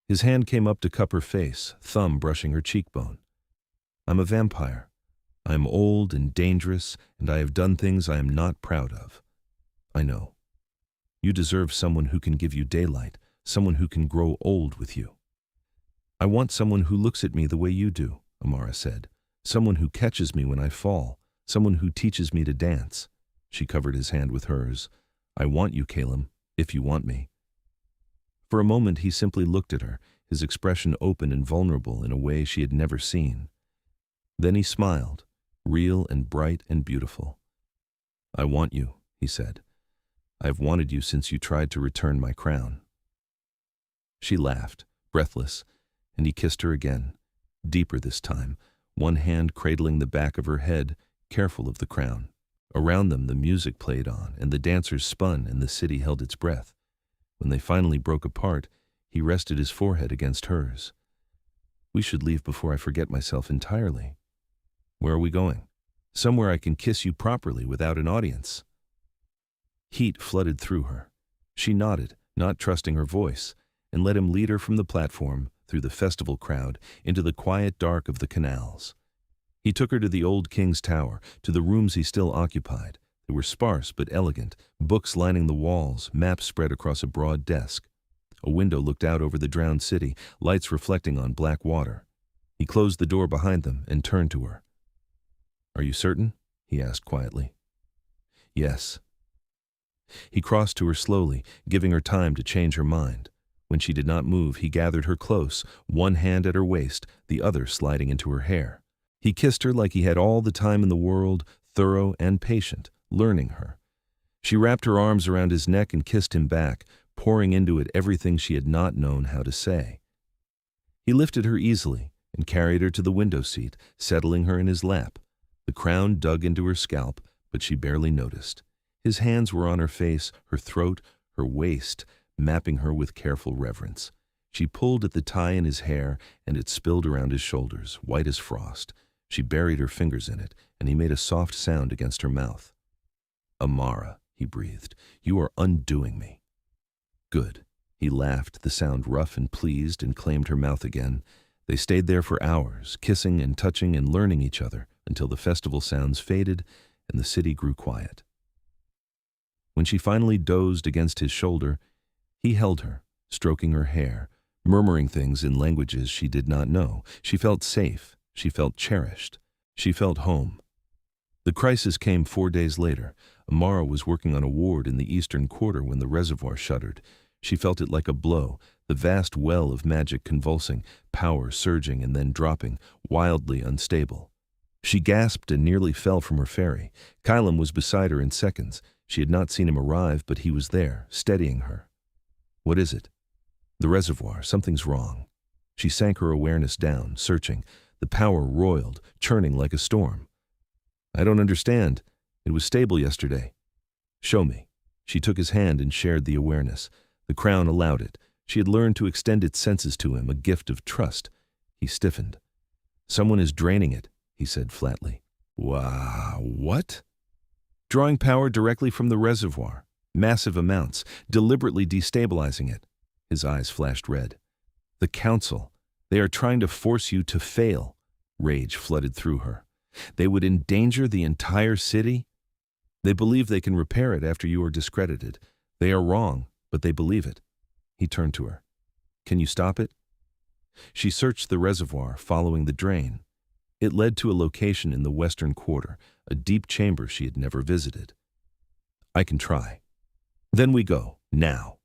His hand came up to cup her face, thumb brushing her cheekbone. "I'm a vampire. I am old and dangerous, and I have done things I am not proud of. I know. You deserve someone who can give you daylight, someone who can grow old with you." "I want someone who looks at me the way you do," Amara said. "Someone who catches me when I fall, someone who teaches me to dance." She covered his hand with hers. "I want you, Caelum, if you want me." For a moment he simply looked at her, his expression open and vulnerable in a way she had never seen. Then he smiled, real and bright and beautiful. "I want you," he said. "I have wanted you since you tried to return my crown." She laughed, breathless, and he kissed her again, deeper this time, one hand cradling the back of her head, careful of the crown. Around them the music played on, and the dancers spun, and the city held its breath. When they finally broke apart, he rested his forehead against hers. "We should leave before I forget myself entirely." "Where are we going?" "Somewhere I can kiss you properly without an audience." Heat flooded through her. She nodded, not trusting her voice, and let him lead her from the platform, through the festival crowd, into the quiet dark of the canals. He took her to the old king's tower, to the rooms he still occupied. They were sparse but elegant, books lining the walls, maps spread across a broad desk. A window looked out over the drowned city, lights reflecting on black water. He closed the door behind them and turned to her. "Are you certain?" he asked quietly. "Yes." He crossed to her slowly, giving her time to change her mind. When she did not move, he gathered her close, one hand at her waist, the other sliding into her hair. He kissed her like he had all the time in the world, thorough and patient, learning her. She wrapped her arms around his neck and kissed him back, pouring into it everything she had not known how to say. He lifted her easily and carried her to the window seat, settling her in his lap. The crown dug into her scalp, but she barely noticed. His hands were on her face, her throat, her waist, mapping her with careful reverence. She pulled at the tie in his hair, and it spilled around his shoulders, white as frost. She buried her fingers in it, and he made a soft sound against her mouth. "Amara," he breathed, "you are undoing me." "Good." He laughed, the sound rough and pleased, and claimed her mouth again. They stayed there for hours, kissing and touching and learning each other, until the festival sounds faded and the city grew quiet. When she finally dozed against his shoulder, he held her, stroking her hair, murmuring things in languages she did not know. She felt safe. She felt cherished. She felt home. The crisis came 4 days later. Amara was working on a ward in the eastern quarter when the reservoir shuddered. She felt it like a blow, the vast well of magic convulsing, power surging and then dropping, wildly unstable. She gasped and nearly fell from her ferry. Caelum was beside her in seconds. She had not seen him arrive, but he was there, steadying her. "What is it?" "The reservoir. Something's wrong." She sank her awareness down, searching. The power roiled, churning like a storm. "I don't understand. It was stable yesterday." "Show me." She took his hand and shared the awareness. The crown allowed it. She had learned to extend its senses to him, a gift of trust. He stiffened. "Someone is draining it," he said flatly. "Wow, what?" "Drawing power directly from the reservoir. Massive amounts, deliberately destabilizing it." His eyes flashed red. "The council. They are trying to force you to fail." Rage flooded through her. "They would endanger the entire city?" "They believe they can repair it after you are discredited. They are wrong, but they believe it." He turned to her. "Can you stop it?" She searched the reservoir, following the drain. It led to a location in the western quarter, a deep chamber she had never visited. "I can try." "Then we go, now."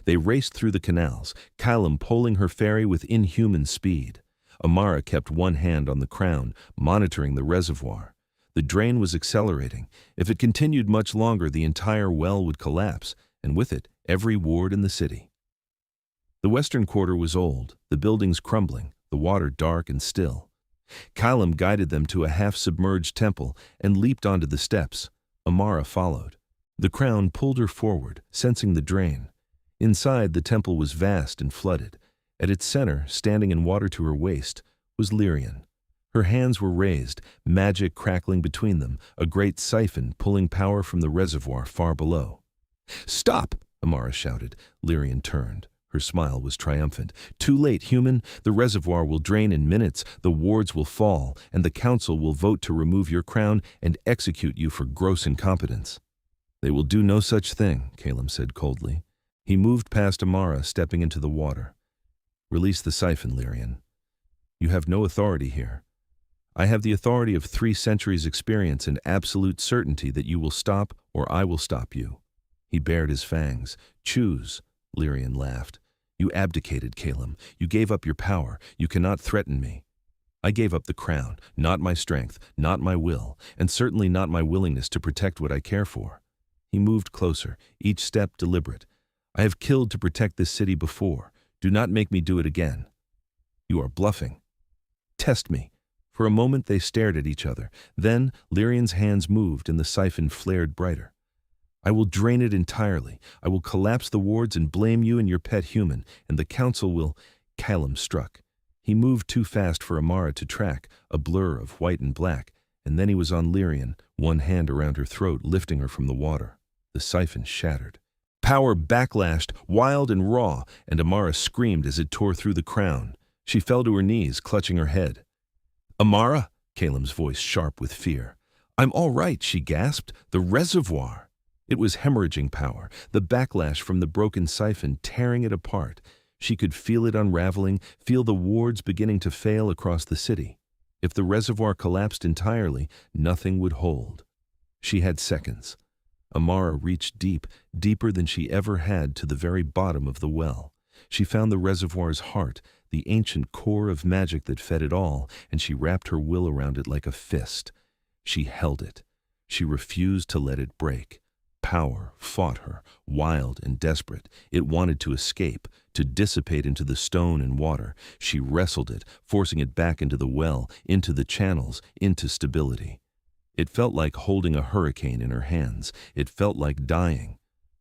They raced through the canals, Caelum poling her ferry with inhuman speed. Amara kept one hand on the crown, monitoring the reservoir. The drain was accelerating. If it continued much longer, the entire well would collapse, and with it, every ward in the city. The western quarter was old, the buildings crumbling, the water dark and still. Caelum guided them to a half-submerged temple and leaped onto the steps. Amara followed. The crown pulled her forward, sensing the drain. Inside, the temple was vast and flooded. At its center, standing in water to her waist, was Lyrian. Her hands were raised, magic crackling between them, a great siphon pulling power from the reservoir far below. "Stop!" Amara shouted. Lyrian turned. Her smile was triumphant. "Too late, human. The reservoir will drain in minutes, the wards will fall, and the council will vote to remove your crown and execute you for gross incompetence." "They will do no such thing," Caelum said coldly. He moved past Amara, stepping into the water. "Release the siphon, Lyrian. You have no authority here. I have the authority of 3 centuries' experience and absolute certainty that you will stop or I will stop you." He bared his fangs. "Choose." Lyrian laughed. "You abdicated, Caelum. You gave up your power. You cannot threaten me." "I gave up the crown, not my strength, not my will, and certainly not my willingness to protect what I care for." He moved closer, each step deliberate. "I have killed to protect this city before. Do not make me do it again." "You are bluffing." "Test me." For a moment they stared at each other. Then Lyrian's hands moved and the siphon flared brighter. "I will drain it entirely. I will collapse the wards and blame you and your pet human, and the council will—" Caelum struck. He moved too fast for Amara to track, a blur of white and black, and then he was on Lyrian, one hand around her throat, lifting her from the water. The siphon shattered. Power backlashed, wild and raw, and Amara screamed as it tore through the crown. She fell to her knees, clutching her head. "Amara!" Caelum's voice sharp with fear. "I'm all right," she gasped. "The reservoir!" It was hemorrhaging power, the backlash from the broken siphon tearing it apart. She could feel it unraveling, feel the wards beginning to fail across the city. If the reservoir collapsed entirely, nothing would hold. She had seconds. Amara reached deep, deeper than she ever had, to the very bottom of the well. She found the reservoir's heart, the ancient core of magic that fed it all, and she wrapped her will around it like a fist. She held it. She refused to let it break. Power fought her, wild and desperate. It wanted to escape, to dissipate into the stone and water. She wrestled it, forcing it back into the well, into the channels, into stability. It felt like holding a hurricane in her hands. It felt like dying.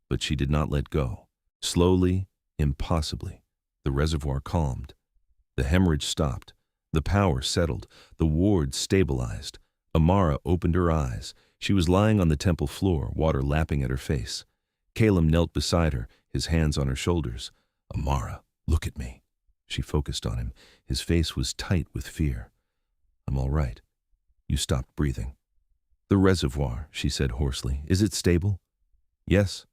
But she did not let go. Slowly, impossibly, the reservoir calmed. The hemorrhage stopped. The power settled. The ward stabilized. Amara opened her eyes. She was lying on the temple floor, water lapping at her face. Caelum knelt beside her, his hands on her shoulders. "Amara, look at me." She focused on him. His face was tight with fear. "I'm all right." You stopped breathing. "The reservoir," she said hoarsely. "Is it stable?" "Yes."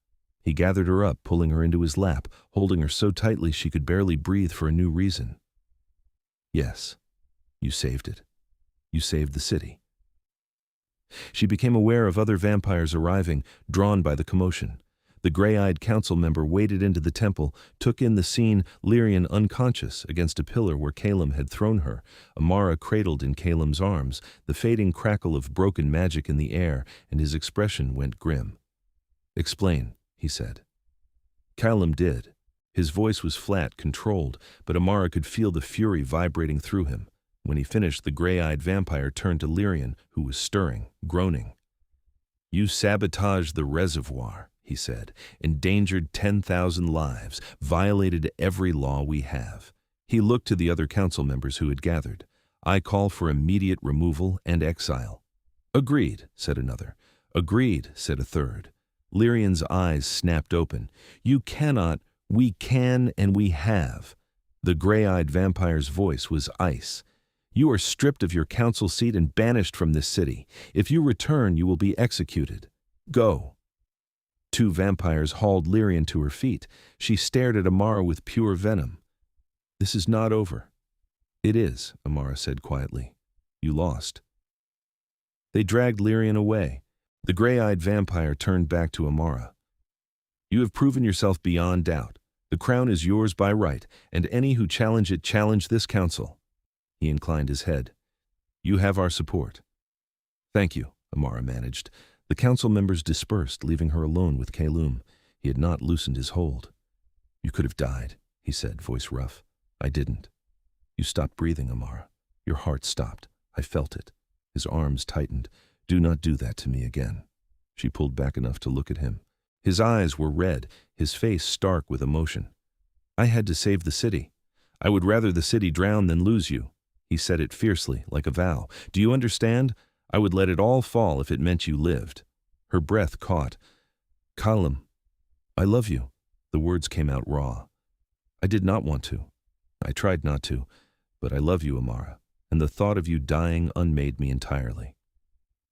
He gathered her up, pulling her into his lap, holding her so tightly she could barely breathe for a new reason. "Yes. You saved it. You saved the city." She became aware of other vampires arriving, drawn by the commotion. The gray-eyed council member waded into the temple, took in the scene, Lyrian unconscious against a pillar where Caelum had thrown her, Amara cradled in Caelum's arms, the fading crackle of broken magic in the air, and his expression went grim. "Explain," he said. Caelum did. His voice was flat, controlled, but Amara could feel the fury vibrating through him. When he finished, the gray-eyed vampire turned to Lyrian, who was stirring, groaning. "You sabotaged the reservoir," he said, "endangered 10,000 lives, violated every law we have." He looked to the other council members who had gathered. "I call for immediate removal and exile." "Agreed," said another. "Agreed," said a third. Lyrian's eyes snapped open. "You cannot, we can, and we have." The gray-eyed vampire's voice was ice. "You are stripped of your council seat and banished from this city. If you return, you will be executed. Go." Two vampires hauled Lyrian to her feet. She stared at Amara with pure venom. "This is not over." "It is," Amara said quietly. "You lost." They dragged Lyrian away. The gray-eyed vampire turned back to Amara. "You have proven yourself beyond doubt. The crown is yours by right, and any who challenge it challenge this council." He inclined his head. "You have our support." "Thank you," Amara managed. The council members dispersed, leaving her alone with Caelum. He had not loosened his hold. "You could have died," he said, voice rough. "I didn't." "You stopped breathing, Amara. Your heart stopped. I felt it." His arms tightened. "Do not do that to me again." She pulled back enough to look at him. His eyes were red, his face stark with emotion. "I had to save the city. I would rather the city drown than lose you." He said it fiercely, like a vow. "Do you understand? I would let it all fall if it meant you lived." Her breath caught. "Caelum, I love you." The words came out raw. "I did not want to. I tried not to. But I love you, Amara, and the thought of you dying unmade me entirely."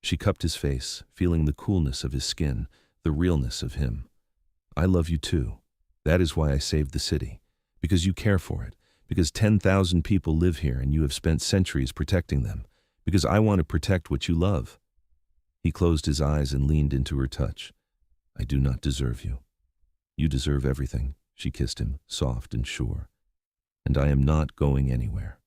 She cupped his face, feeling the coolness of his skin, the realness of him. "I love you too. That is why I saved the city. Because you care for it. Because 10,000 people live here and you have spent centuries protecting them. Because I want to protect what you love." He closed his eyes and leaned into her touch. "I do not deserve you." "You deserve everything," she kissed him, soft and sure. "And I am not going anywhere."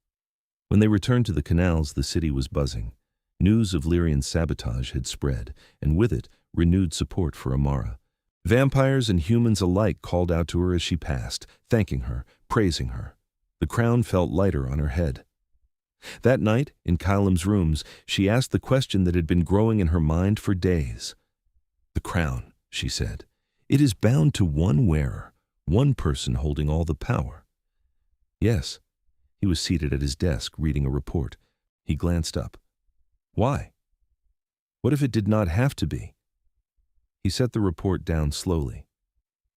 When they returned to the canals, the city was buzzing. News of Lyrian's sabotage had spread, and with it, renewed support for Amara. Vampires and humans alike called out to her as she passed, thanking her, praising her. The crown felt lighter on her head. That night, in Caelum's rooms, she asked the question that had been growing in her mind for days. "The crown," she said. "It is bound to one wearer, one person holding all the power." "Yes." He was seated at his desk, reading a report. He glanced up. "Why? What if it did not have to be?" He set the report down slowly.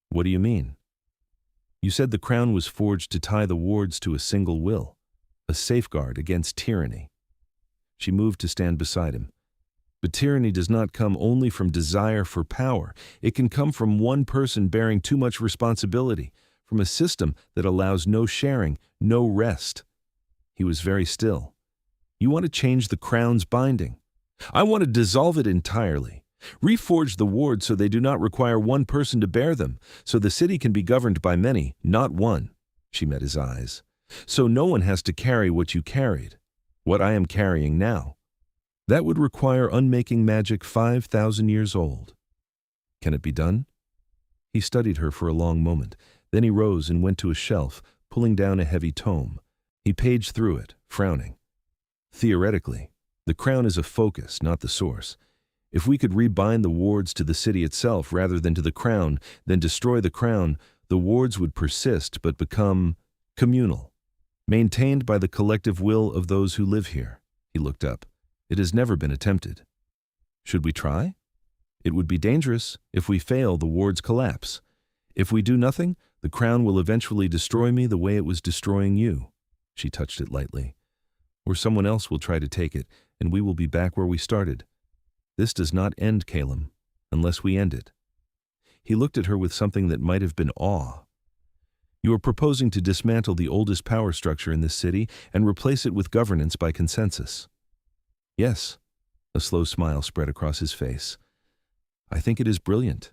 "What do you mean?" "You said the crown was forged to tie the wards to a single will, a safeguard against tyranny." She moved to stand beside him. "But tyranny does not come only from desire for power. It can come from one person bearing too much responsibility, from a system that allows no sharing, no rest." He was very still. "You want to change the crown's binding. I want to dissolve it entirely. Reforge the wards so they do not require one person to bear them, so the city can be governed by many, not one." She met his eyes. "So no one has to carry what you carried, what I am carrying now. That would require unmaking magic 5,000 years old. Can it be done?" He studied her for a long moment. Then he rose and went to a shelf, pulling down a heavy tome. He paged through it, frowning. "Theoretically, the crown is a focus, not the source. If we could rebind the wards to the city itself rather than to the crown, then destroy the crown, The wards would persist but become communal, maintained by the collective will of those who live here. He looked up. It has never been attempted. Should we try? It would be dangerous. If we fail, the wards collapse. If we do nothing, the crown will eventually destroy me the way it was destroying you. She touched it lightly. Or someone else will try to take it, and we will be back where we started. This does not end Caelum, unless we end it. He looked at her with something that might have been awe. You are proposing to dismantle the oldest power structure in this city and replace it with governance by consensus. Yes. A slow smile spread across his face. I think it is brilliant.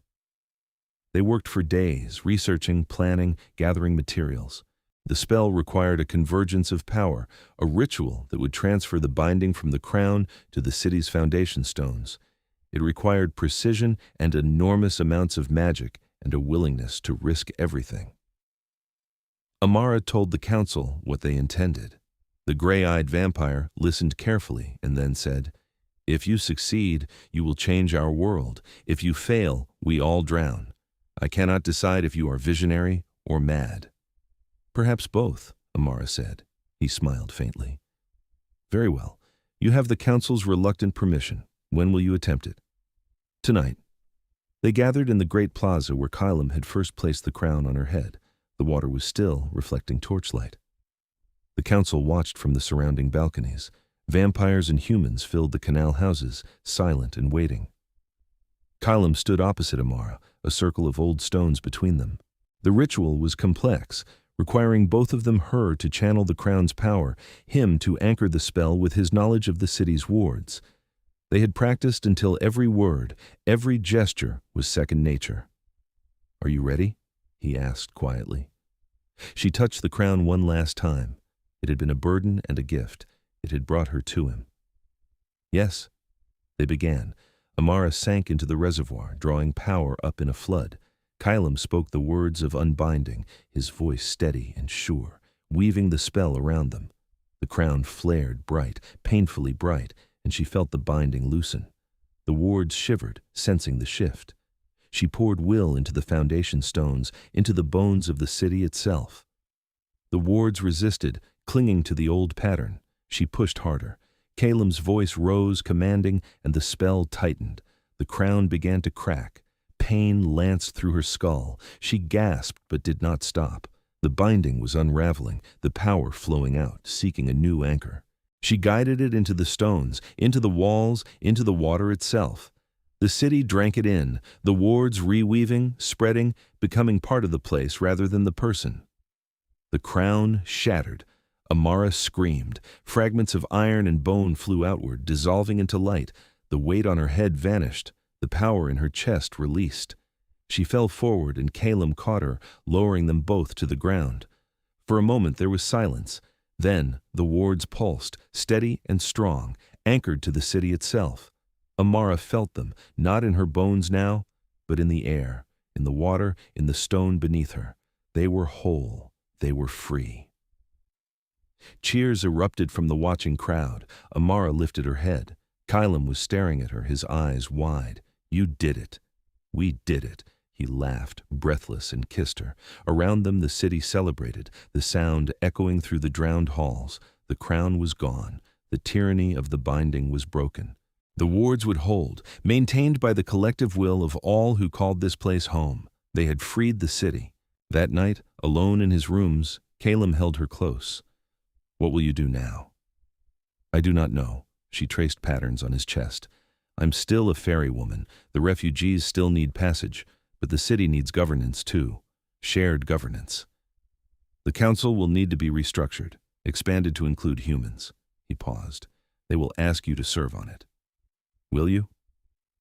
They worked for days, researching, planning, gathering materials. The spell required a convergence of power, a ritual that would transfer the binding from the crown to the city's foundation stones. It required precision and enormous amounts of magic and a willingness to risk everything. Amara told the council what they intended. The gray-eyed vampire listened carefully and then said, "If you succeed, you will change our world. If you fail, we all drown. I cannot decide if you are visionary or mad." "Perhaps both," Amara said. He smiled faintly. "Very well. You have the council's reluctant permission. When will you attempt it?" "Tonight." They gathered in the great plaza where Caelum had first placed the crown on her head. The water was still, reflecting torchlight. The council watched from the surrounding balconies. Vampires and humans filled the canal houses, silent and waiting. Caelum stood opposite Amara, a circle of old stones between them. The ritual was complex, requiring both of them her to channel the crown's power, him to anchor the spell with his knowledge of the city's wards. They had practiced until every word, every gesture was second nature. "Are you ready?" he asked quietly. She touched the crown one last time. It had been a burden and a gift. It had brought her to him. "Yes." They began. Amara sank into the reservoir, drawing power up in a flood. Caelum spoke the words of unbinding, his voice steady and sure, weaving the spell around them. The crown flared bright, painfully bright, and she felt the binding loosen. The wards shivered, sensing the shift. She poured will into the foundation stones, into the bones of the city itself. The wards resisted, clinging to the old pattern. She pushed harder. Caelum's voice rose, commanding, and the spell tightened. The crown began to crack. Pain lanced through her skull. She gasped but did not stop. The binding was unraveling, the power flowing out, seeking a new anchor. She guided it into the stones, into the walls, into the water itself. The city drank it in, the wards reweaving, spreading, becoming part of the place rather than the person. The crown shattered. Amara screamed. Fragments of iron and bone flew outward, dissolving into light. The weight on her head vanished. The power in her chest released. She fell forward and Caelum caught her, lowering them both to the ground. For a moment there was silence. Then the wards pulsed, steady and strong, anchored to the city itself. Amara felt them, not in her bones now, but in the air, in the water, in the stone beneath her. They were whole. They were free. Cheers erupted from the watching crowd. Amara lifted her head. Caelum was staring at her, his eyes wide. "You did it." "We did it." He laughed, breathless, and kissed her. Around them the city celebrated, the sound echoing through the drowned halls. The crown was gone. The tyranny of the binding was broken. The wards would hold, maintained by the collective will of all who called this place home. They had freed the city. That night, alone in his rooms, Caelum held her close. "What will you do now?" "I do not know." She traced patterns on his chest. "I'm still a ferrywoman. The refugees still need passage, but the city needs governance too. Shared governance. The council will need to be restructured, expanded to include humans." He paused. "They will ask you to serve on it." "Will you?"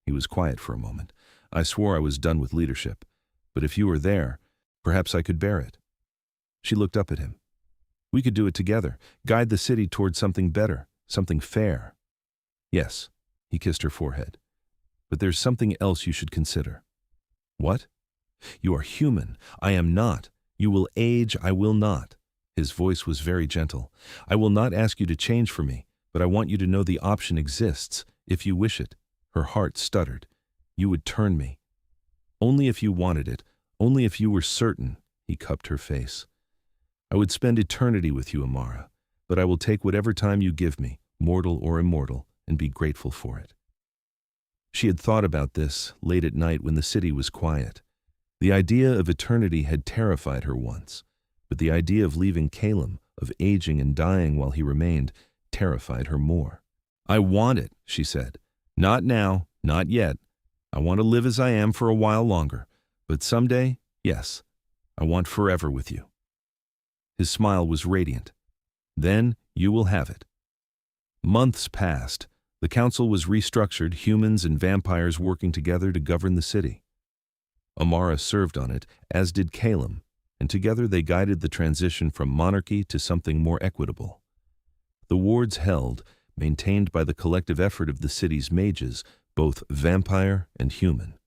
He was quiet for a moment. "I swore I was done with leadership, but if you were there, perhaps I could bear it." She looked up at him. "We could do it together, guide the city toward something better, something fair." "Yes." He kissed her forehead. "But there's something else you should consider." "What?" "You are human. I am not. You will age. I will not." His voice was very gentle. "I will not ask you to change for me, but I want you to know the option exists, if you wish it." Her heart stuttered. "You would turn me." "Only if you wanted it, only if you were certain," He cupped her face. I would spend eternity with you, Amara, but I will take whatever time you give me, mortal or immortal, and be grateful for it. She had thought about this late at night when the city was quiet. The idea of eternity had terrified her once, but the idea of leaving Caelum, of aging and dying while he remained, terrified her more. I want it, she said. Not now, not yet. I want to live as I am for a while longer, but someday, yes, I want forever with you. His smile was radiant. Then you will have it. Months passed. The council was restructured, humans and vampires working together to govern the city. Amara served on it, as did Caelum, and together they guided the transition from monarchy to something more equitable. The wards held, maintained by the collective effort of the city's mages, both vampire and human.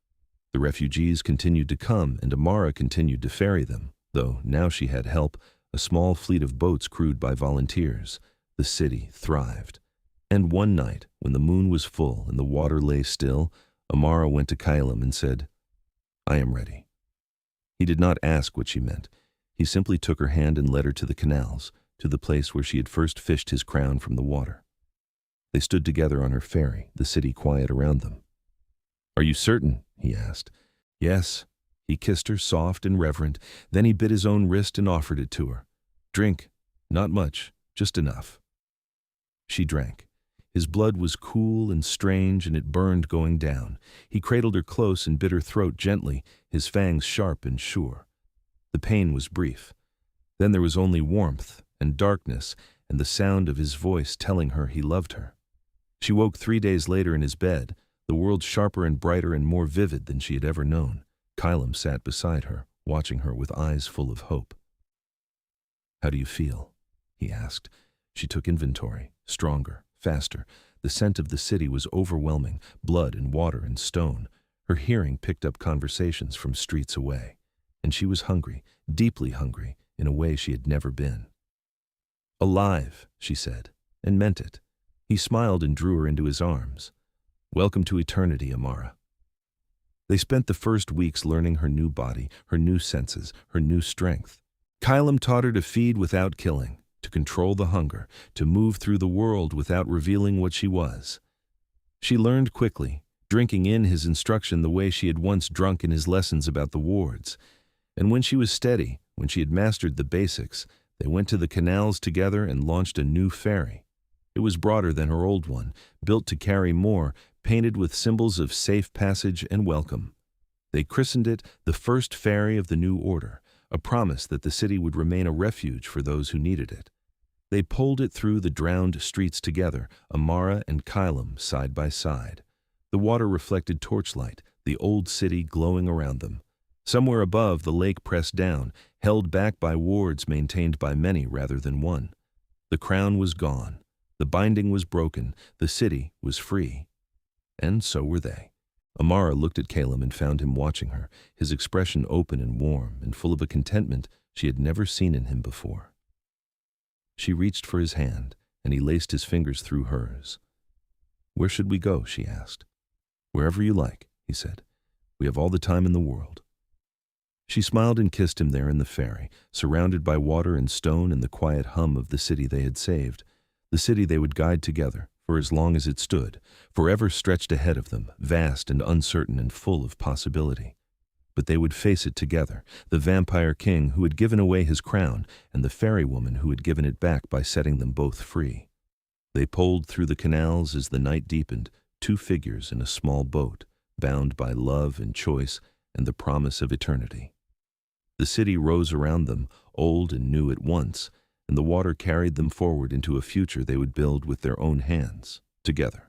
The refugees continued to come, and Amara continued to ferry them, though now she had help, a small fleet of boats crewed by volunteers. The city thrived. And one night, when the moon was full and the water lay still, Amara went to Caelum and said, I am ready. He did not ask what she meant. He simply took her hand and led her to the canals, to the place where she had first fished his crown from the water. They stood together on her ferry, the city quiet around them. Are you certain? He asked. Yes. He kissed her, soft and reverent. Then he bit his own wrist and offered it to her. Drink. Not much, just enough. She drank. His blood was cool and strange, and it burned going down. He cradled her close and bit her throat gently, his fangs sharp and sure. The pain was brief. Then there was only warmth and darkness and the sound of his voice telling her he loved her. She woke 3 days later in his bed, the world sharper and brighter and more vivid than she had ever known. Caelum sat beside her, watching her with eyes full of hope. How do you feel? He asked. She took inventory, stronger, faster. The scent of the city was overwhelming, blood and water and stone. Her hearing picked up conversations from streets away. And she was hungry, deeply hungry, in a way she had never been. Alive, she said, and meant it. He smiled and drew her into his arms. Welcome to eternity, Amara. They spent the first weeks learning her new body, her new senses, her new strength. Caelum taught her to feed without killing, to control the hunger, to move through the world without revealing what she was. She learned quickly, drinking in his instruction the way she had once drunk in his lessons about the wards. And when she was steady, when she had mastered the basics, they went to the canals together and launched a new ferry. It was broader than her old one, built to carry more, painted with symbols of safe passage and welcome. They christened it the first ferry of the new order, a promise that the city would remain a refuge for those who needed it. They poled it through the drowned streets together, Amara and Caelum side by side. The water reflected torchlight, the old city glowing around them. Somewhere above, the lake pressed down, held back by wards maintained by many rather than one. The crown was gone. The binding was broken. The city was free. And so were they. Amara looked at Caelum and found him watching her, his expression open and warm and full of a contentment she had never seen in him before. She reached for his hand, and he laced his fingers through hers. Where should we go? She asked. Wherever you like, he said. We have all the time in the world. She smiled and kissed him there in the ferry, surrounded by water and stone and the quiet hum of the city they had saved, the city they would guide together, for as long as it stood, forever stretched ahead of them, vast and uncertain and full of possibility. But they would face it together, the vampire king who had given away his crown and the ferrywoman who had given it back by setting them both free. They poled through the canals as the night deepened, 2 figures in a small boat, bound by love and choice and the promise of eternity. The city rose around them, old and new at once, and the water carried them forward into a future they would build with their own hands, together.